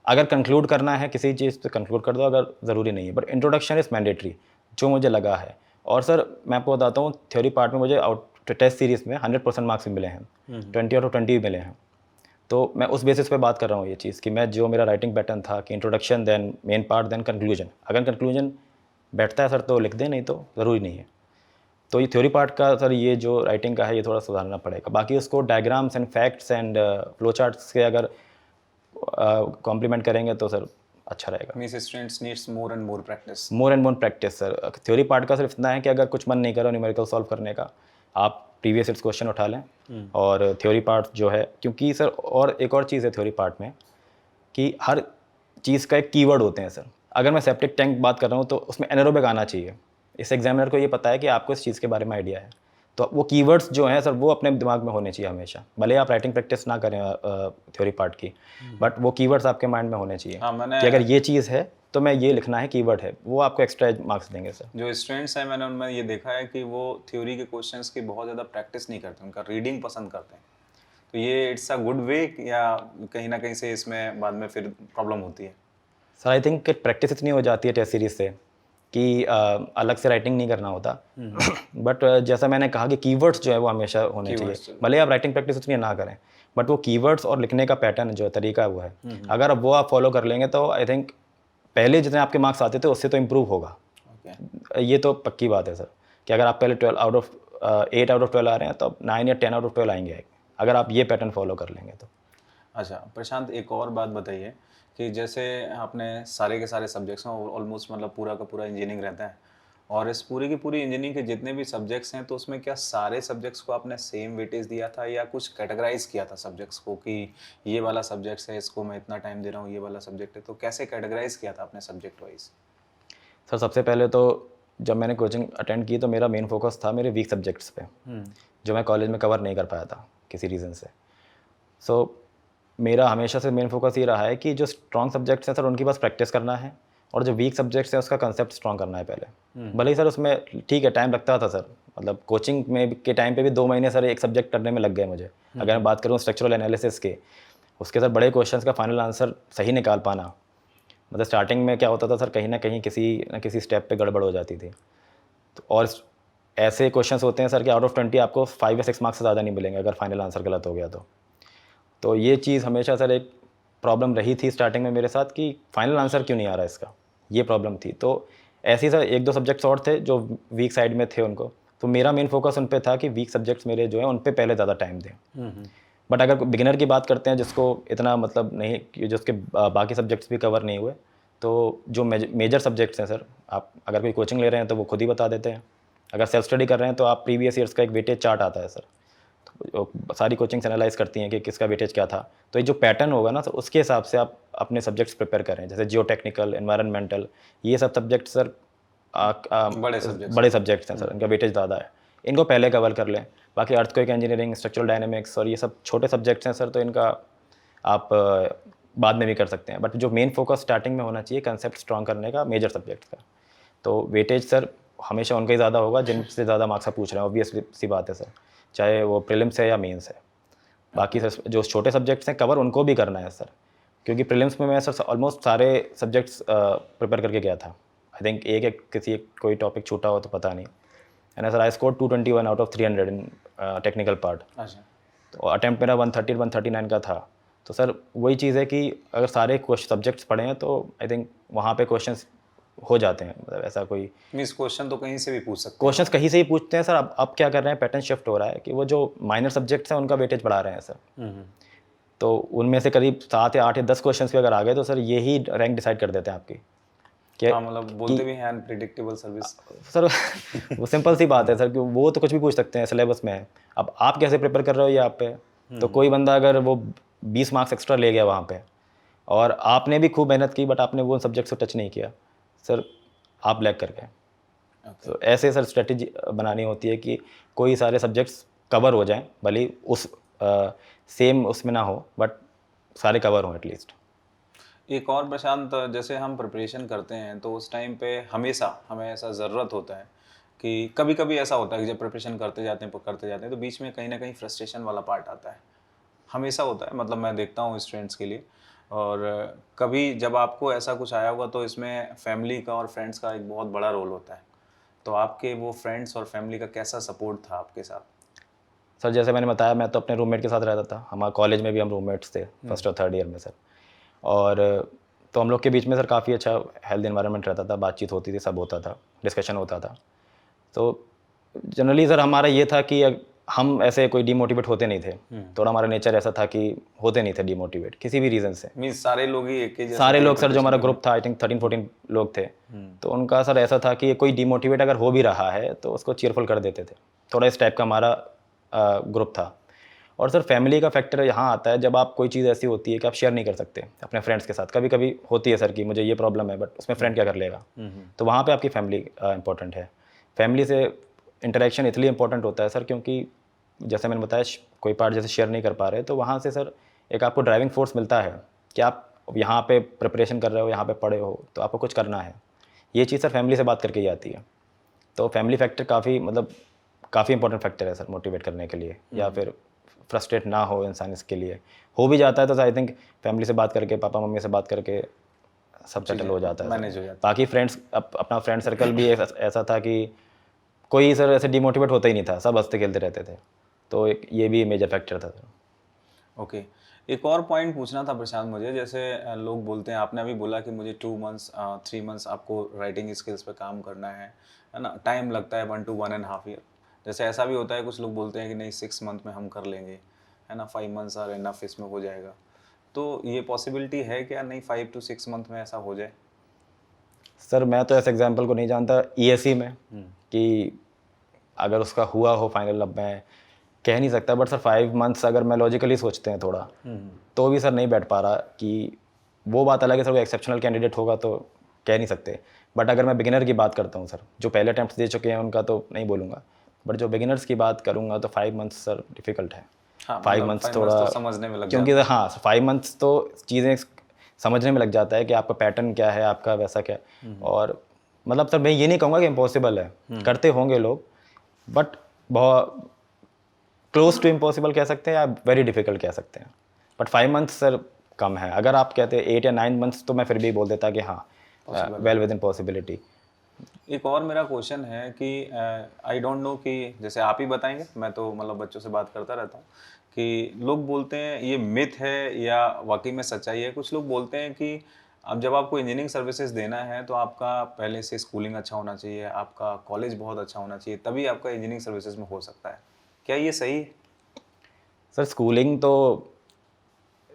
अगर कंक्लूड करना है किसी चीज़ पे कंक्लूड कर दो, अगर ज़रूरी नहीं है, बट इंट्रोडक्शन इज़ मैंडेटरी, जो मुझे लगा है। और सर मैं आपको बताता हूँ, थ्योरी पार्ट में मुझे आउट टेस्ट सीरीज़ में 100% मार्क्स मिले हैं, 20 आउट ऑफ 20 मिले हैं। तो मैं उस बेसिस पे बात कर रहा हूँ ये चीज़, कि मैं जो मेरा राइटिंग पैटर्न था कि introduction then main part then conclusion. अगर कंक्लूजन बैठता है सर तो लिख दें, नहीं तो ज़रूरी नहीं है। तो ये थ्योरी पार्ट का सर ये जो राइटिंग का है ये थोड़ा सुधारना पड़ेगा। बाकी उसको diagrams and facts and flow charts के अगर कॉम्प्लीमेंट करेंगे तो सर अच्छा रहेगा। Means students needs more and more practice. More and more practice sir. Theory part का सिर्फ इतना है कि अगर कुछ मन नहीं करो न्यूमेरिकल सॉल्व करने का, आप प्रीवियस ईयर्स क्वेश्चन उठा लें। और थ्योरी पार्ट जो है, क्योंकि सर और एक और चीज़ है थ्योरी पार्ट में, कि हर चीज़ का एक कीवर्ड होते हैं सर। अगर मैं सेप्टिक टैंक बात कर रहा हूँ तो उसमें एनारोबिक आना चाहिए। इस एग्जामिनर को ये पता है कि आपको इस चीज़ के बारे में आइडिया है, तो वो कीवर्ड्स जो हैं सर वो अपने दिमाग में होने चाहिए हमेशा। भले आप राइटिंग प्रैक्टिस ना करें थ्योरी पार्ट की, बट वो कीवर्ड्स आपके माइंड में होने चाहिए। कि अगर ये चीज़ है तो मैं ये लिखना है, कीवर्ड है, वो आपको एक्स्ट्रा मार्क्स देंगे सर। जो स्टूडेंट्स हैं मैंने उनमें ये देखा है कि वो थ्योरी के क्वेश्चंस की बहुत ज़्यादा प्रैक्टिस नहीं करते, उनका रीडिंग पसंद करते हैं। तो ये इट्स अ गुड वे, या कहीं ना कहीं से इसमें बाद में फिर प्रॉब्लम होती है? सर आई थिंक प्रैक्टिस इतनी हो जाती है टेस्ट सीरीज से कि अलग से राइटिंग नहीं करना होता। बट जैसा मैंने कहा कि कीवर्ड्स जो है वो हमेशा होने चाहिए। भले आप राइटिंग प्रैक्टिस उतनी ना करें, बट वो कीवर्ड्स और लिखने का पैटर्न जो तरीका है वो है। अगर वो आप फॉलो कर लेंगे तो आई थिंक पहले जितने आपके मार्क्स आते थे उससे तो इम्प्रूव होगा। ये तो पक्की बात है सर, कि अगर आप पहले 8 आउट ऑफ 12 आ रहे हैं तो अब 9 या 10 आउट ऑफ 12 आएंगे, अगर आप ये पैटर्न फॉलो कर लेंगे तो। अच्छा प्रशांत, एक और बात बताइए कि जैसे आपने सारे के सारे सब्जेक्ट्स हैं, ऑलमोस्ट मतलब पूरा का पूरा इंजीनियरिंग रहता है, और इस पूरी की पूरी इंजीनियरिंग के जितने भी सब्जेक्ट्स हैं तो उसमें क्या सारे सब्जेक्ट्स को आपने सेम वेटेज दिया था, या कुछ कैटेगराइज किया था सब्जेक्ट्स को कि ये वाला सब्जेक्ट्स है इसको मैं इतना टाइम दे रहा हूँ, ये वाला सब्जेक्ट है, तो कैसे कैटेगराइज किया था आपने सब्जेक्ट वाइज? सर सबसे पहले तो जब मैंने कोचिंग अटेंड की तो मेरा मेन फोकस था मेरे वीक सब्जेक्ट्स पे, जो मैं कॉलेज में कवर नहीं कर पाया था किसी रीज़न से। सो मेरा हमेशा से मेन फोकस ये रहा है कि जो स्ट्रॉन्ग सब्जेक्ट्स हैं सर उनकी बस प्रैक्टिस करना है, और जो वीक सब्जेक्ट्स हैं उसका कंसेप्ट स्ट्रॉन्ग करना है पहले। भले ही सर उसमें ठीक है टाइम लगता था सर, मतलब कोचिंग में के टाइम पे भी 2 महीने सर एक सब्जेक्ट करने में लग गए मुझे। अगर मैं बात करूँ स्ट्रक्चरल एनालिसिस के, उसके सर बड़े क्वेश्चंस का फाइनल आंसर सही निकाल पाना मतलब स्टार्टिंग में क्या होता था सर, कहीं ना किसी स्टेप पे गड़बड़ हो जाती थी। तो और ऐसे क्वेश्चंस होते हैं सर कि आउट ऑफ 20 आपको 5 या 6 मार्क्स से ज़्यादा नहीं मिलेंगे अगर फाइनल आंसर गलत हो गया तो ये चीज़ हमेशा सर एक प्रॉब्लम रही थी स्टार्टिंग में मेरे साथ कि फाइनल आंसर क्यों नहीं आ रहा इसका, ये प्रॉब्लम थी। तो ऐसे ही सर 1-2 सब्जेक्ट्स और थे जो वीक साइड में थे उनको, तो मेरा मेन फोकस उन पे था कि वीक सब्जेक्ट्स मेरे जो हैं उन पे पहले ज़्यादा टाइम दें। बट अगर बिगिनर की बात करते हैं जिसको इतना मतलब नहीं कि जिसके बाकी सब्जेक्ट्स भी कवर नहीं हुए, तो जो मेजर सब्जेक्ट्स हैं सर, आप अगर कोई कोचिंग ले रहे हैं तो वो खुद ही बता देते हैं। अगर सेल्फ स्टडी कर रहे हैं तो आप प्रीवियस ईयर्स का एक वेटेज चार्ट आता है सर, तो सारी कोचिंग्स एनालाइज करती हैं कि किसका वेटेज क्या था। तो ये जो पैटर्न होगा ना, तो उसके हिसाब से आप अपने सब्जेक्ट्स प्रिपेयर करें। जैसे जियो टेक्निकल, एनवायरनमेंटल, ये सब सब्जेक्ट सर बड़े सब्जेक्ट्स हैं सर, इनका वेटेज ज़्यादा है, इनको पहले कवर कर लें। बाकी अर्थक्वेक इंजीनियरिंग, स्ट्रक्चरल डायनेमिक्स और ये सब छोटे सब्जेक्ट्स हैं सर, तो इनका आप बाद में भी कर सकते हैं। बट जो मेन फोकस स्टार्टिंग में होना चाहिए कंसेप्ट स्ट्रॉन्ग करने का मेजर सब्जेक्ट्स का, तो वेटेज सर हमेशा उनका ही ज़्यादा होगा जिनसे ज़्यादा मार्क्स आप पूछ रहे हैं। ऑब्वियसली सी बात है सर, चाहे वो प्रीलिम्स है या मेंस है। बाकी सर जो छोटे सब्जेक्ट्स हैं कवर उनको भी करना है सर, क्योंकि प्रीलिम्स में मैं सर ऑलमोस्ट सारे सब्जेक्ट्स प्रिपेयर करके गया था। आई थिंक किसी कोई टॉपिक छूटा हो तो पता नहीं। And sir I score 221 out of 300 in technical part. अच्छा, तो अटैम्प्ट मेरा 139 का था। तो सर वही चीज़ है कि अगर सारे सब्जेक्ट्स पढ़े हैं तो आई थिंक वहाँ पे क्वेश्चंस हो जाते हैं। मतलब ऐसा कोई मीन्स क्वेश्चन तो कहीं से भी पूछ सकते क्वेश्चंस कहीं से ही पूछते हैं सर। अब क्या कर रहे हैं, पैटर्न शिफ्ट हो रहा है कि वो जो माइनर सब्जेक्ट्स हैं उनका वेटेज बढ़ा रहे हैं सर। हैं। तो उनमें से करीब 7 या 8 या 10 क्वेश्चंस भी अगर आ गए तो सर यही रैंक डिसाइड कर देते हैं आपकी कि हाँ, मतलब बोलते भी हैं अनप्रिडिक्टेबल सर्विस। सर वो सिंपल सी बात है सर कि वो तो कुछ भी पूछ सकते हैं, सिलेबस में है। अब आप कैसे प्रिपेयर कर रहे हो ये आप पे। तो कोई बंदा अगर वो 20 मार्क्स एक्स्ट्रा ले गया वहाँ पे और आपने भी खूब मेहनत की बट आपने वो सब्जेक्ट को टच नहीं किया, सर आप लैग कर गए। तो ऐसे सर स्ट्रेटजी बनानी होती है कि कोई सारे सब्जेक्ट्स कवर हो जाएं, भले ही उस सेम उसमें ना हो बट सारे कवर हों एटलीस्ट। एक और प्रशांत, जैसे हम प्रिपरेशन करते हैं तो उस टाइम पे हमेशा हमें ऐसा ज़रूरत होता है कि कभी कभी ऐसा होता है कि जब प्रिपरेशन करते जाते हैं तो बीच में कहीं ना कहीं फ्रस्ट्रेशन वाला पार्ट आता है। हमेशा होता है, मतलब मैं देखता हूँ स्टूडेंट्स के लिए। और कभी जब आपको ऐसा कुछ आया होगा तो इसमें फैमिली का और फ्रेंड्स का एक बहुत बड़ा रोल होता है। तो आपके वो फ्रेंड्स और फैमिली का कैसा सपोर्ट था आपके साथ? सर जैसे मैंने बताया, मैं तो अपने रूममेट के साथ रहता था। हमारे कॉलेज में भी हम रूममेट्स थे फर्स्ट और थर्ड ईयर में सर। और तो हम लोग के बीच में सर काफ़ी अच्छा हेल्थ एनवायरनमेंट रहता था, बातचीत होती थी, सब होता था, डिस्कशन होता था। तो जनरली सर हमारा ये था कि हम ऐसे कोई डिमोटिवेट होते नहीं थे। थोड़ा हमारा नेचर ऐसा था कि होते नहीं थे डिमोटिवेट किसी भी रीज़न से। मीन्स सारे लोग ही एक ही जैसे सारे लोग सर, जो हमारा ग्रुप था आई थिंक 13-14 लोग थे, तो उनका सर ऐसा था कि कोई डिमोटिवेट अगर हो भी रहा है तो उसको चीयरफुल कर देते थे। थोड़ा इस टाइप का हमारा ग्रुप था। और सर फैमिली का फैक्टर यहाँ आता है जब आप कोई चीज़ ऐसी होती है कि आप शेयर नहीं कर सकते अपने फ्रेंड्स के साथ। कभी कभी होती है सर कि मुझे ये प्रॉब्लम है, बट उसमें फ्रेंड क्या कर लेगा। तो वहाँ पे आपकी फैमिली इंपॉर्टेंट है। फैमिली से इंटरेक्शन इसलिए इंपॉर्टेंट होता है सर क्योंकि जैसे मैंने बताया, कोई पार्ट जैसे शेयर नहीं कर पा रहे तो वहाँ से सर एक आपको ड्राइविंग फोर्स मिलता है कि आप यहाँ पे प्रिपरेशन कर रहे हो, यहाँ पे पढ़े हो, तो आपको कुछ करना है। ये चीज़ सर फैमिली से बात करके ही आती है। तो फैमिली फैक्टर काफ़ी इंपॉर्टेंट फैक्टर है सर मोटिवेट करने के लिए, या फिर फ्रस्ट्रेट ना हो इंसान इसके लिए। हो भी जाता है तो आई थिंक फैमिली से बात करके, पापा मम्मी से बात करके सब सेटल हो जाता है, मैनेज हो जाता है। बाकी फ्रेंड्स, अपना फ्रेंड सर्कल भी ऐसा था कि कोई सर ऐसे डिमोटिवेट होता ही नहीं था, सब हंसते खेलते रहते थे। तो ये भी मेजर फैक्टर था सर। ओके, एक और पॉइंट पूछना था प्रशांत मुझे। जैसे लोग बोलते हैं, आपने अभी बोला कि मुझे 2 मंथ्स 3 मंथ्स आपको राइटिंग स्किल्स पे काम करना है ना, टाइम लगता है 1 to 1.5 ईयर। जैसे ऐसा भी होता है, कुछ लोग बोलते हैं कि नहीं 6 मंथ में हम कर लेंगे, है ना, 5 मंथ्स आर इनफ, इसमें हो जाएगा। तो ये पॉसिबिलिटी है क्या, नहीं 5 to 6 मंथ में ऐसा हो जाए? सर मैं तो ऐसे एग्जांपल को नहीं जानता ESE में कि अगर उसका हुआ हो फाइनल, अब मैं कह नहीं सकता। बट सर 5 मंथ्स अगर मैं लॉजिकली सोचते हैं थोड़ा, तो भी सर नहीं बैठ पा रहा। कि वो बात अलग है सर, वो एक्सेप्शनल कैंडिडेट होगा तो कह नहीं सकते। बट अगर मैं बिगिनर की बात करता हूँ सर, जो पहले अटैम्प्ट दे चुके हैं उनका तो नहीं बोलूँगा, बट जो बिगिनर्स की बात करूँगा तो 5 मंथ्स सर डिफ़िकल्ट है। हाँ, 5 मतलब मंथ्स 5 थोड़ा तो समझने में लग क्योंकि हाँ 5 मंथ्स तो चीज़ें समझने में लग जाता है कि आपका पैटर्न क्या है, आपका वैसा क्या। और मतलब सर मैं ये नहीं कहूँगा कि इम्पॉसिबल है, करते होंगे लोग, बट बहुत क्लोज टू इम्पॉसिबल कह सकते हैं या वेरी डिफिकल्ट कह सकते हैं। बट 5 मंथ्स सर कम है। अगर आप कहते 8 या 9 मंथ्स तो मैं फिर भी बोल देता कि हाँ वेल विद इन पॉसिबिलिटी। एक और मेरा क्वेश्चन है कि आई डोंट नो कि जैसे आप ही बताएंगे, मैं तो मतलब बच्चों से बात करता रहता हूँ कि लोग बोलते हैं ये मिथ है या वाकई में सच्चाई है। कुछ लोग बोलते हैं कि अब जब आपको इंजीनियरिंग सर्विसेज देना है तो आपका पहले से स्कूलिंग अच्छा होना चाहिए, आपका कॉलेज बहुत अच्छा होना चाहिए, तभी आपका इंजीनियरिंग सर्विसेज में हो सकता है। क्या ये सही है? सर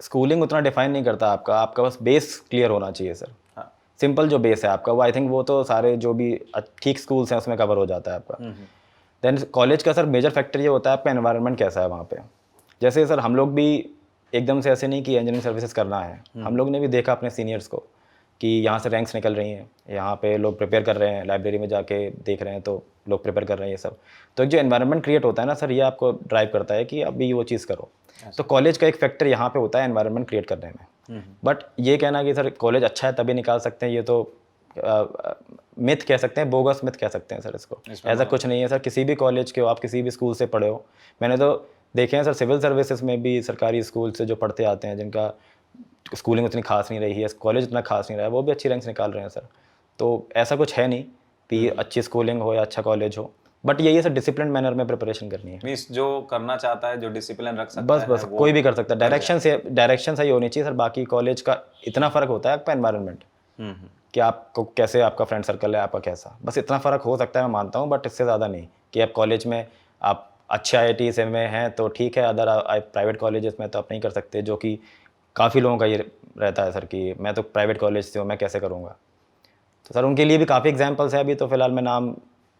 स्कूलिंग उतना डिफाइन नहीं करता आपका, आपका बस बेस क्लियर होना चाहिए सर। हाँ। सिंपल जो बेस है आपका वो आई थिंक वो तो सारे जो भी ठीक स्कूल्स हैं उसमें कवर हो जाता है आपका। देन कॉलेज का सर मेजर फैक्टर ये होता है आपका एनवायरनमेंट कैसा है वहाँ पे। जैसे सर हम लोग भी एकदम से ऐसे नहीं कि इंजीनियरिंग सर्विसेज करना है, हम लोग ने भी देखा अपने सीनियर्स को कि यहाँ से रैंक्स निकल रही हैं, यहाँ पे लोग प्रिपेयर कर रहे हैं, लाइब्रेरी में जाके देख रहे हैं तो लोग प्रिपेयर कर रहे हैं ये सब। तो एक जो एनवायरनमेंट क्रिएट होता है ना सर, ये आपको ड्राइव करता है कि अभी वो चीज़ करो। तो कॉलेज का एक फैक्टर यहाँ पे होता है एनवायरनमेंट क्रिएट करने में। बट ये कहना कि सर कॉलेज अच्छा है तभी निकाल सकते हैं, ये तो मिथ कह सकते हैं, बोगस मिथ कह सकते हैं सर इसको। ऐसा कुछ नहीं है सर, किसी भी कॉलेज के हो आप, किसी भी स्कूल से पढ़े हो। मैंने तो देखे हैं सर सिविल सर्विसेज में भी सरकारी स्कूल से जो पढ़ते आते हैं, जिनका स्कूलिंग उतनी खास नहीं रही है, कॉलेज उतना खास नहीं रहा है, वो भी अच्छी रैंक्स निकाल रहे हैं सर। तो ऐसा कुछ है नहीं कि अच्छी स्कूलिंग हो या अच्छा कॉलेज हो, बट यही है सर डिसिप्लिन मैनर में प्रिपरेशन करनी है। मीन्स जो करना चाहता है, जो डिसिप्लिन रख सकता बस है, वो कोई भी कर सकता है। डायरेक्शन सही होनी चाहिए सर। बाकी कॉलेज का इतना फ़र्क होता है आपका एनवायरनमेंट कि आपको कैसे, आपका फ्रेंड सर्कल है आपका कैसा, बस इतना फ़र्क हो सकता है मैं मानता हूँ, बट इससे ज़्यादा नहीं कि आप कॉलेज में आप अच्छे IIT से में हैं तो ठीक है, अदर प्राइवेट कॉलेजेस में तो आप नहीं कर सकते, जो कि काफ़ी लोगों का ये रहता है सर कि मैं तो प्राइवेट कॉलेज से हूँ, मैं कैसे करूँगा। तो सर उनके लिए भी काफ़ी एग्जांपल्स हैं। अभी तो फिलहाल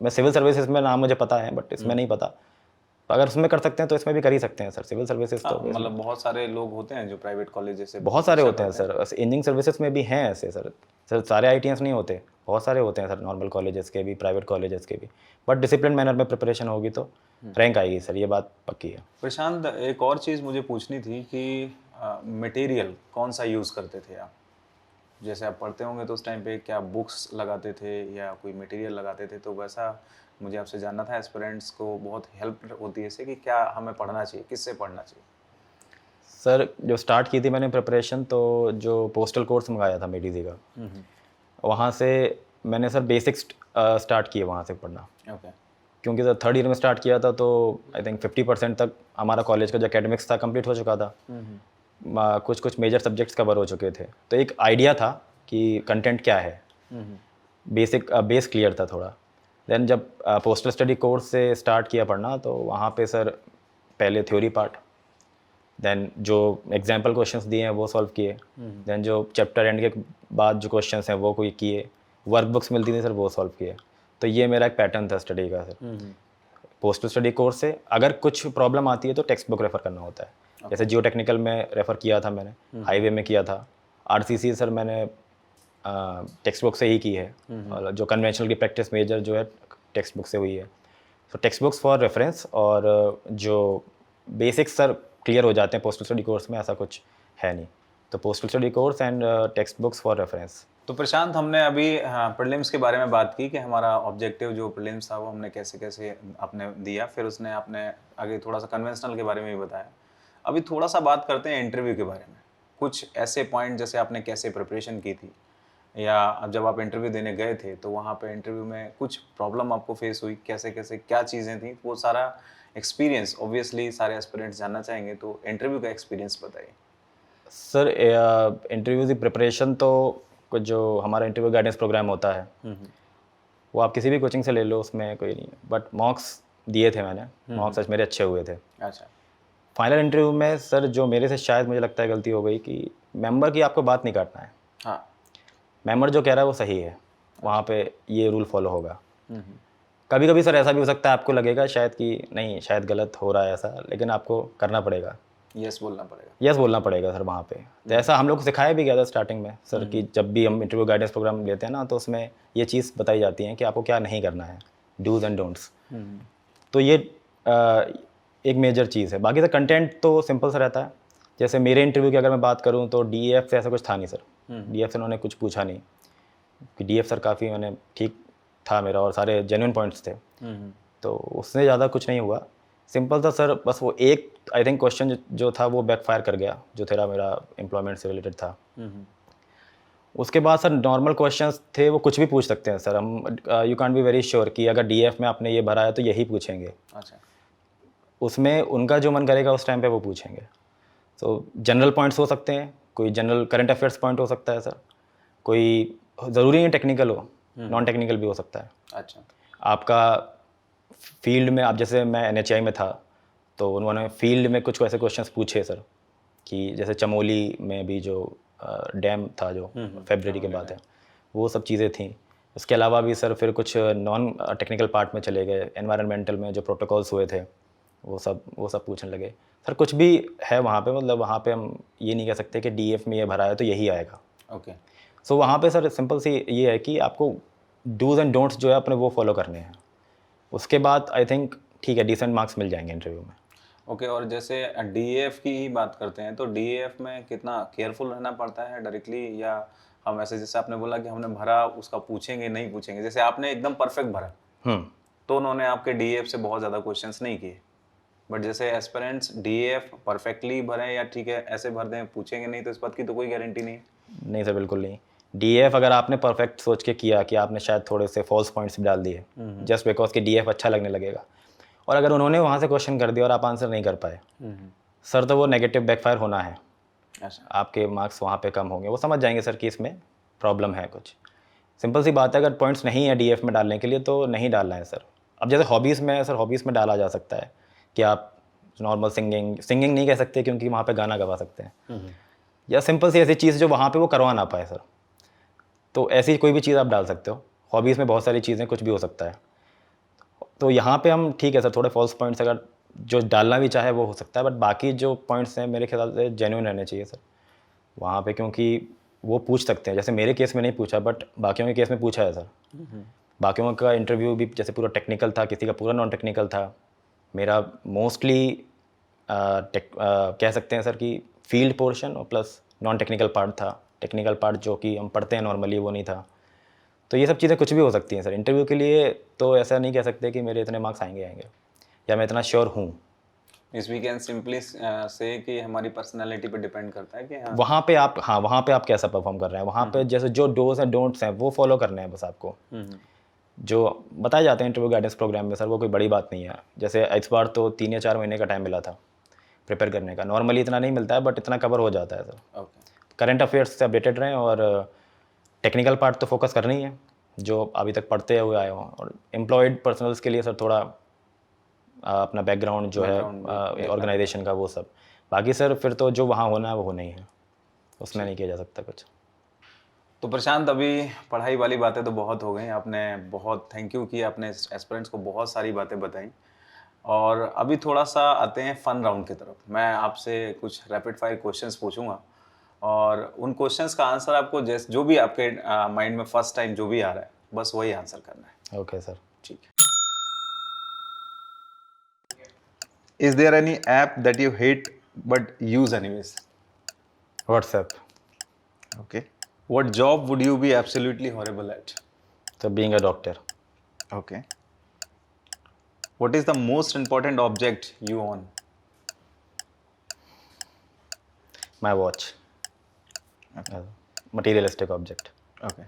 मैं सिविल सर्विसेज में नाम मुझे पता है, बट इसमें नहीं पता। तो अगर उसमें कर सकते हैं तो इसमें भी कर ही सकते हैं सर। सिविल सर्विसेज तो मतलब बहुत सारे लोग होते हैं जो प्राइवेट कॉलेज से बहुत सारे होते हैं सर। इंजीनियरिंग सर्विसेज में भी हैं ऐसे सर सारे IITs नहीं होते, बहुत सारे होते हैं सर, नॉर्मल कॉलेजेस के भी, प्राइवेट कॉलेजेस के भी। बट डिसिप्लिन मैनर में प्रिपरेशन होगी तो रैंक आएगी सर, ये बात पक्की है। प्रशांत, एक और चीज़ मुझे पूछनी थी कि मटेरियल कौन सा यूज़ करते थे आप? जैसे आप पढ़ते होंगे तो उस टाइम पे क्या बुक्स लगाते थे या कोई मटेरियल लगाते थे? तो वैसा मुझे आपसे जानना था। एस्पिरेंट्स को बहुत हेल्प होती है इससे कि क्या हमें पढ़ना चाहिए, किससे पढ़ना चाहिए? सर जो स्टार्ट की थी मैंने प्रिपरेशन, तो जो पोस्टल कोर्स मंगाया था मेडीजी का, वहाँ से मैंने सर बेसिक्स स्टार्ट किए वहाँ से पढ़ना। ओके। क्योंकि सर 3rd ईयर में स्टार्ट किया था तो आई थिंक 50% तक हमारा कॉलेज का जो एकेडमिक्स था कंप्लीट हो चुका था। कुछ मेजर सब्जेक्ट्स कवर हो चुके थे, तो एक आइडिया था कि कंटेंट क्या है, बेस क्लियर था थोड़ा। देन जब पोस्टल स्टडी कोर्स से स्टार्ट किया पढ़ना तो वहाँ पे सर पहले थ्योरी पार्ट, देन जो एग्जाम्पल क्वेश्चंस दिए हैं वो सॉल्व किए, देन जो चैप्टर एंड के बाद जो क्वेश्चंस हैं वो कोई किए, वर्कबुक्स मिलती थी सर वो सॉल्व किए। तो ये मेरा एक पैटर्न था स्टडी का सर। पोस्टल स्टडी कोर्स से अगर कुछ प्रॉब्लम आती है तो टेक्स्ट बुक रेफ़र करना होता है। जैसे जियो टेक्निकल में रेफ़र किया था मैंने, हाईवे में किया था, RCC सर मैंने टेक्स्ट बुक से ही की है, और जो कन्वेंशनल की प्रैक्टिस मेजर जो है टेक्स्ट बुक से हुई है। तो टेक्स्ट बुक्स फॉर रेफरेंस, और जो बेसिक्स सर क्लियर हो जाते हैं पोस्टल स्टडी कोर्स में, ऐसा कुछ है नहीं। तो postal study course and text books for reference. तो प्रशांत, हमने अभी प्रीलिम्स के बारे में बात की कि हमारा ऑब्जेक्टिव जो प्रीलिम्स था वो हमने कैसे कैसे आपने दिया, फिर उसने आपने आगे थोड़ा सा कन्वेंशनल के बारे में भी बताया। अभी थोड़ा सा बात करते हैं इंटरव्यू के बारे में। कुछ ऐसे पॉइंट जैसे आपने कैसे प्रिपरेशन की थी, या अब जब आप इंटरव्यू देने गए थे तो वहाँ पे इंटरव्यू में कुछ प्रॉब्लम आपको फेस हुई, कैसे कैसे क्या चीज़ें थी, वो सारा एक्सपीरियंस ऑब्वियसली सारे एस्पिरेंट्स जानना चाहेंगे, तो इंटरव्यू का एक्सपीरियंस बताइए। सर इंटरव्यू की प्रिपरेशन तो कुछ जो हमारा इंटरव्यू गाइडेंस प्रोग्राम होता है वो आप किसी भी कोचिंग से ले लो, उसमें कोई नहीं, बट मॉक्स दिए थे मैंने, मॉक्स आज मेरे अच्छे हुए थे। अच्छा। फाइनल इंटरव्यू में सर जो मेरे से शायद मुझे लगता है गलती हो गई कि मेंबर की आपको बात नहीं काटना है। हाँ। मेंबर जो कह रहा है वो सही है, वहाँ पे ये रूल फॉलो होगा। कभी कभी सर ऐसा भी हो सकता है आपको लगेगा शायद कि नहीं, शायद गलत हो रहा है ऐसा, लेकिन आपको करना पड़ेगा, यस बोलना पड़ेगा। यस बोलना पड़ेगा सर वहाँ पे। तो ऐसा हम लोग को सिखाया भी गया था स्टार्टिंग में सर कि जब भी हम इंटरव्यू गाइडेंस प्रोग्राम लेते हैं ना, तो उसमें ये चीज़ बताई जाती है कि आपको क्या नहीं करना है, डूज एंड डोंट्स। तो ये एक मेजर चीज़ है। बाकी सर कंटेंट तो सिंपल सा रहता है। जैसे मेरे इंटरव्यू की अगर मैं बात करूँ तो DEF से ऐसा कुछ था नहीं सर। DEF से उन्होंने कुछ पूछा नहीं, कि DEF सर काफ़ी मैंने ठीक था मेरा, और सारे जेन्युइन पॉइंट्स थे, तो उससे ज़्यादा कुछ नहीं हुआ। सिंपल था सर, बस वो एक आई थिंक क्वेश्चन जो था वो बैकफायर कर गया, जो तेरा मेरा एम्प्लॉयमेंट से रिलेटेड था। उसके बाद सर नॉर्मल क्वेश्चंस थे, वो कुछ भी पूछ सकते हैं सर, हम you can be very sure कि अगर डीएफ में आपने ये भरा है तो यही पूछेंगे। अच्छा, उसमें उनका जो मन करेगा उस टाइम पे वो पूछेंगे। तो जनरल पॉइंट्स हो सकते हैं, कोई जनरल करंट अफेयर्स पॉइंट हो सकता है सर, कोई ज़रूरी नहीं टेक्निकल हो, नॉन टेक्निकल भी हो सकता है। अच्छा, आपका फील्ड में, आप जैसे मैं एनएचआई में था तो उन्होंने फील्ड में कुछ ऐसे क्वेश्चंस पूछे सर, कि जैसे चमोली में भी जो डैम था जो फरवरी के बाद है, वो सब चीज़ें थी। उसके अलावा भी सर फिर कुछ नॉन टेक्निकल पार्ट में चले गए, एनवायरनमेंटल में जो प्रोटोकॉल्स हुए थे वो सब पूछने लगे सर। कुछ भी है वहाँ पे, मतलब वहाँ पे हम ये नहीं कह सकते कि डीएफ में ये भरा है तो यही आएगा। ओके, सो वहाँ पे सर सिंपल सी ये है कि आपको डूज एंड डोंट्स जो है अपने वो फॉलो करने हैं। उसके बाद आई थिंक ठीक है, डिसेंट मार्क्स मिल जाएंगे इंटरव्यू में। ओके। और जैसे डीएफ की ही बात करते हैं तो डीएफ में कितना केयरफुल रहना पड़ता है डायरेक्टली, या हम ऐसे जैसे आपने बोला कि हमने भरा उसका पूछेंगे नहीं पूछेंगे, जैसे आपने एकदम परफेक्ट भरा तो उन्होंने आपके डीएफ से बहुत ज़्यादा क्वेश्चंस नहीं किए, बट जैसे एस्पिरेंट्स डीएफ परफेक्टली भरें या ठीक है ऐसे भर दें पूछेंगे नहीं, तो इस बात की तो कोई गारंटी नहीं है। नहीं सर, बिल्कुल नहीं। डीएफ अगर आपने परफेक्ट सोच के किया कि आपने शायद थोड़े से फॉल्स पॉइंट्स भी डाल दिए जस्ट बिकॉज कि डीएफ अच्छा लगने लगेगा, और अगर उन्होंने वहाँ से क्वेश्चन कर दिया और आप आंसर नहीं कर पाए सर, तो वो नेगेटिव बैकफायर होना है। अच्छा, आपके मार्क्स वहाँ पे कम होंगे, वो समझ जाएंगे सर कि इसमें प्रॉब्लम है कुछ। सिंपल सी बात है, अगर पॉइंट्स नहीं है डीएफ में डालने के लिए तो नहीं डालना है सर। अब जैसे हॉबीज़ में सर, हॉबीज़ में डाला जा सकता है कि आप नॉर्मल सिंगिंग नहीं कह सकते क्योंकि वहाँ पे गाना गवा सकते हैं, या सिंपल सी ऐसी चीज़ जो वहाँ पे वो करवा ना पाए सर, तो ऐसी कोई भी चीज़ आप डाल सकते हो। हॉबीज़ में बहुत सारी चीज़ें, कुछ भी हो सकता है। तो यहाँ पे हम ठीक है सर, थोड़े फॉल्स पॉइंट्स अगर जो डालना भी चाहे वो हो सकता है, बट बाकी जो पॉइंट्स हैं मेरे ख्याल से जेन्युइन रहने चाहिए सर वहाँ पे, क्योंकि वो पूछ सकते हैं। जैसे मेरे केस में नहीं पूछा, बट बाकियों के केस में पूछा है सर। बाकियों का इंटरव्यू भी जैसे पूरा टेक्निकल था, किसी का पूरा नॉन टेक्निकल था। मेरा मोस्टली कह सकते हैं सर कि फील्ड पोर्शन और प्लस नॉन टेक्निकल पार्ट था। टेक्निकल पार्ट जो कि हम पढ़ते हैं नॉर्मली वो नहीं था। तो ये सब चीज़ें कुछ भी हो सकती हैं सर इंटरव्यू के लिए, तो ऐसा नहीं कह सकते कि मेरे इतने मार्क्स आएंगे या मैं इतना श्योर हूँ। इस वी कैन सिंपली से कि हमारी पर्सनालिटी पे डिपेंड करता है कि हाँ वहाँ पे आप कैसा परफॉर्म कर रहे हैं, वहाँ पे जैसे जो डोज हैं डोंट्स हैं वो फॉलो करने हैं बस आपको, जो बताए जाते हैं इंटरव्यू गाइडेंस प्रोग्राम में सर, वो कोई बड़ी बात नहीं है। जैसे इस बार तो 3 या 4 महीने का टाइम मिला था प्रिपेयर करने का, नॉर्मली इतना नहीं मिलता है बट इतना कवर हो जाता है सर। ओके, करंट अफेयर्स से अपडेटेड रहें, और टेक्निकल पार्ट तो फोकस करना ही है जो अभी तक पढ़ते हुए आए हों, और एम्प्लॉयड पर्सनल्स के लिए सर थोड़ा अपना बैकग्राउंड जो है ऑर्गेनाइजेशन का वो सब। बाकी सर फिर तो जो वहाँ होना है वो होना ही है, उसमें नहीं किया जा सकता कुछ। तो प्रशांत अभी पढ़ाई वाली बातें तो बहुत हो गई, आपने बहुत थैंक यू कि आपने एस्पिरेंट्स को बहुत सारी बातें बताई, और अभी थोड़ा सा आते हैं फन राउंड की तरफ। मैं आपसे कुछ रैपिड फायर क्वेश्चंस पूछूंगा, और उन क्वेश्चंस का आंसर आपको जो भी आपके माइंड में फर्स्ट टाइम जो भी आ रहा है बस वही आंसर करना है। Okay sir. ठीक है। Is there any app that you hate but use anyways? WhatsApp. Okay. What job would you be absolutely horrible at? तो being a doctor. Okay. What is the most important object you own? My watch. Materialistic object. Okay.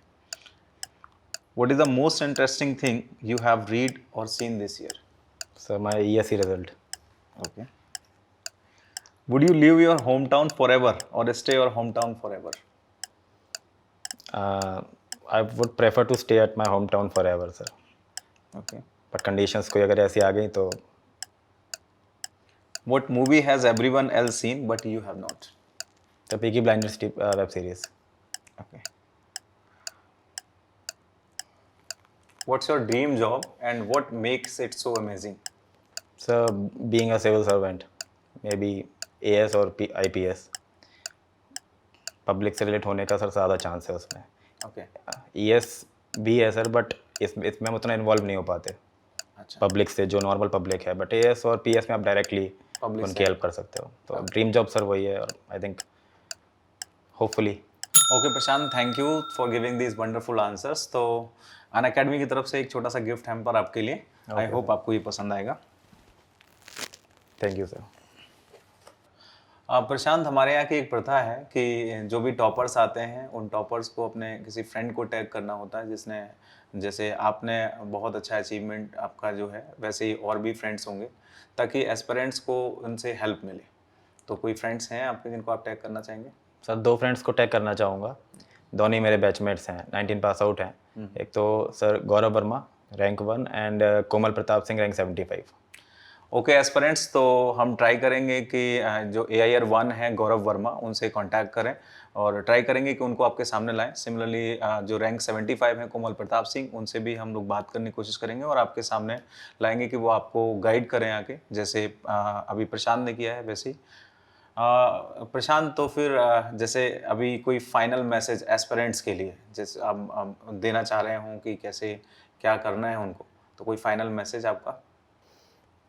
What is the most interesting thing you have read or seen this year? Sir my ESE result. Okay. Would you leave your hometown forever or stay your hometown forever? I would prefer to stay at my hometown forever sir, Okay. But conditions कोई अगर ऐसी आ गई तो What movie has everyone else seen but you have not? Peaky blinders web series. Okay. What's your dream job and what makes it so amazing? Sir being a civil servant, may be AS और IPS, पब्लिक से रिलेट होने का सर ज़्यादा चांस है उसमें। Okay. ES भी है सर, बट इसमें हम उतना इन्वॉल्व नहीं हो पाते अच्छा, पब्लिक से, जो नॉर्मल पब्लिक है, बट AS और PS में आप डायरेक्टली Public उनकी हेल्प कर सकते हो। तो ड्रीम जॉब सर वही है, और I think hopefully. Okay Prashant, thank you for giving these wonderful answers. तो अन अकेडमी की तरफ से एक छोटा सा गिफ्ट हैम्पर आपके लिए, आई होप आपको ये पसंद आएगा। Thank you sir. प्रशांत, हमारे यहाँ की एक प्रथा है कि जो भी टॉपर्स आते हैं उन टॉपर्स को अपने किसी फ्रेंड को टैग करना होता है, जिसने, जैसे आपने बहुत अच्छा अचीवमेंट आपका जो है, वैसे ही और भी फ्रेंड्स होंगे, ताकि एस्पिरेंट्स को उनसे हेल्प मिले। तो कोई फ्रेंड्स हैं आपके जिनको आप टैग करना चाहेंगे? सर 2 फ्रेंड्स को टैग करना चाहूँगा, दोनों ही मेरे बैचमेट्स हैं, 19 पास आउट हैं। एक तो sir Gaurav Verma rank 1 and Komal Pratap Singh rank 75। Okay aspirants, तो हम ट्राई करेंगे कि जो AIR 1 है गौरव वर्मा, उनसे कांटेक्ट करें और ट्राई करेंगे कि उनको आपके सामने लाएं। सिमिलरली जो रैंक 75 है कोमल प्रताप सिंह, उनसे भी हम लोग बात करने की कोशिश करेंगे और आपके सामने लाएंगे कि वो आपको गाइड करें आके, जैसे अभी प्रशांत ने किया है वैसे ही। प्रशांत, तो फिर जैसे अभी कोई फाइनल मैसेज एस्पिरेंट्स के लिए जैसे आप देना चाह रहे हों कि कैसे क्या करना है उनको, तो कोई फाइनल मैसेज आपका?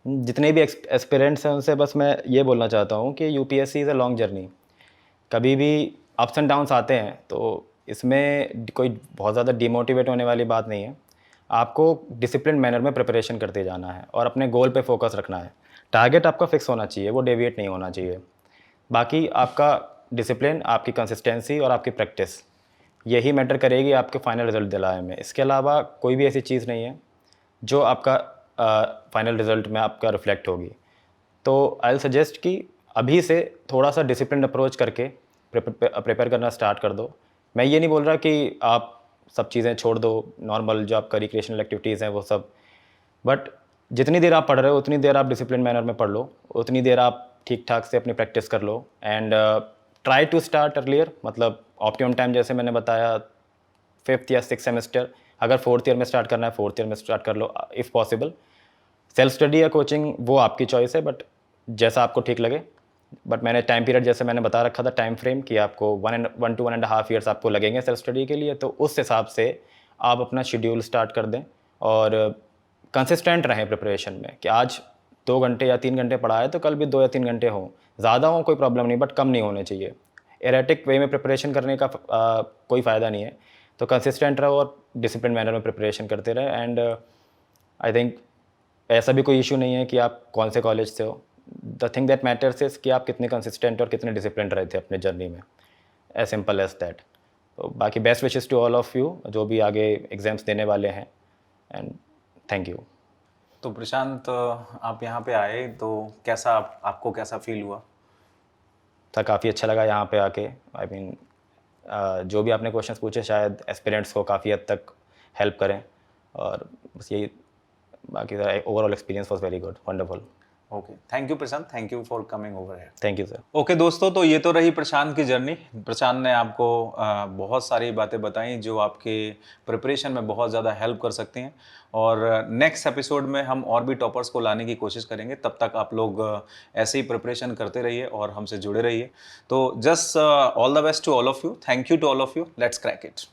जितने भी एस्पिरेंट्स हैं उनसे बस मैं ये बोलना चाहता हूँ कि UPSC is a long journey. कभी भी अप्स एंड डाउन्स आते हैं, तो इसमें कोई बहुत ज़्यादा डिमोटिवेट होने वाली बात नहीं है। आपको डिसिप्लिन मैनर में प्रिपरेशन करते जाना है और अपने गोल पे फोकस रखना है। टारगेट आपका फिक्स होना चाहिए, वो डेविएट नहीं होना चाहिए। बाकी आपका डिसिप्लिन, आपकी कंसिस्टेंसी और आपकी प्रैक्टिस, यही मैटर करेगी आपके फाइनल रिजल्ट दिलाने में। इसके अलावा कोई भी ऐसी चीज़ नहीं है जो आपका फाइनल रिजल्ट में आपका रिफ्लेक्ट होगी। तो आई विल सजेस्ट कि अभी से थोड़ा सा डिसिप्लिन अप्रोच करके प्रिपेयर करना स्टार्ट कर दो। मैं ये नहीं बोल रहा कि आप सब चीज़ें छोड़ दो, नॉर्मल जो आपका रिक्रिएशनल एक्टिविटीज़ हैं वो सब, बट जितनी देर आप पढ़ रहे हो उतनी देर आप डिसिप्लिन मैनर में पढ़ लो, उतनी देर आप ठीक ठाक से अपनी प्रैक्टिस कर लो। And try to start earlier, मतलब ऑप्टिमम टाइम जैसे मैंने बताया 5th या 6th सेमेस्टर, अगर 4th ईयर में स्टार्ट करना है 4th ईयर में स्टार्ट कर लो इफ़ पॉसिबल। सेल्फ स्टडी या कोचिंग वो आपकी चॉइस है, बट जैसा आपको ठीक लगे। बट मैंने टाइम पीरियड जैसे मैंने बता रखा था, टाइम फ्रेम कि आपको 1 to 1.5 ईयर्स आपको लगेंगे सेल्फ स्टडी के लिए, तो उस हिसाब से आप अपना शेड्यूल स्टार्ट कर दें और कंसिस्टेंट रहें प्रिपरेशन में कि आज 2 घंटे या 3 घंटे पढ़ा है तो कल भी 2 या 3 घंटे हों, ज़्यादा हों कोई प्रॉब्लम नहीं, बट कम नहीं होने चाहिए। एरेटिक वे में प्रिपरेशन करने का कोई फ़ायदा नहीं है। तो कंसिस्टेंट रहो और डिसिप्लिन मैनर में प्रिपरेशन करते रहे। एंड आई थिंक ऐसा भी कोई इशू नहीं है कि आप कौन से कॉलेज से हो। The thing that matters is कि आप कितने कंसिस्टेंट और कितने डिसिप्लिन रहे थे अपने जर्नी में, एज सिंपल एज दैट। तो बाकी best wishes to all of you जो भी आगे एग्जाम्स देने वाले हैं, एंड थैंक यू। तो प्रशांत, आप यहाँ पे आए तो कैसा आपको कैसा फील हुआ? था काफ़ी अच्छा लगा यहाँ पे आके। आई मीन जो भी आपने क्वेश्चंस पूछे शायद एस्पिरेंट्स को काफ़ी हद तक हेल्प करें, और बस यही, बाकी overall experience was very good, wonderful. Okay, thank you Prashant, thank you for coming over here. Thank you sir. Okay दोस्तों, तो ये तो रही प्रशांत की जर्नी। प्रशांत ने आपको बहुत सारी बातें बताई जो आपके प्रिपरेशन में बहुत ज़्यादा हेल्प कर सकती हैं, और नेक्स्ट एपिसोड में हम और भी टॉपर्स को लाने की कोशिश करेंगे। तब तक आप लोग ऐसे ही प्रिपरेशन करते रहिए और हमसे जुड़े रहिए। तो just all the best to all of you, thank you to all of you, let's crack it.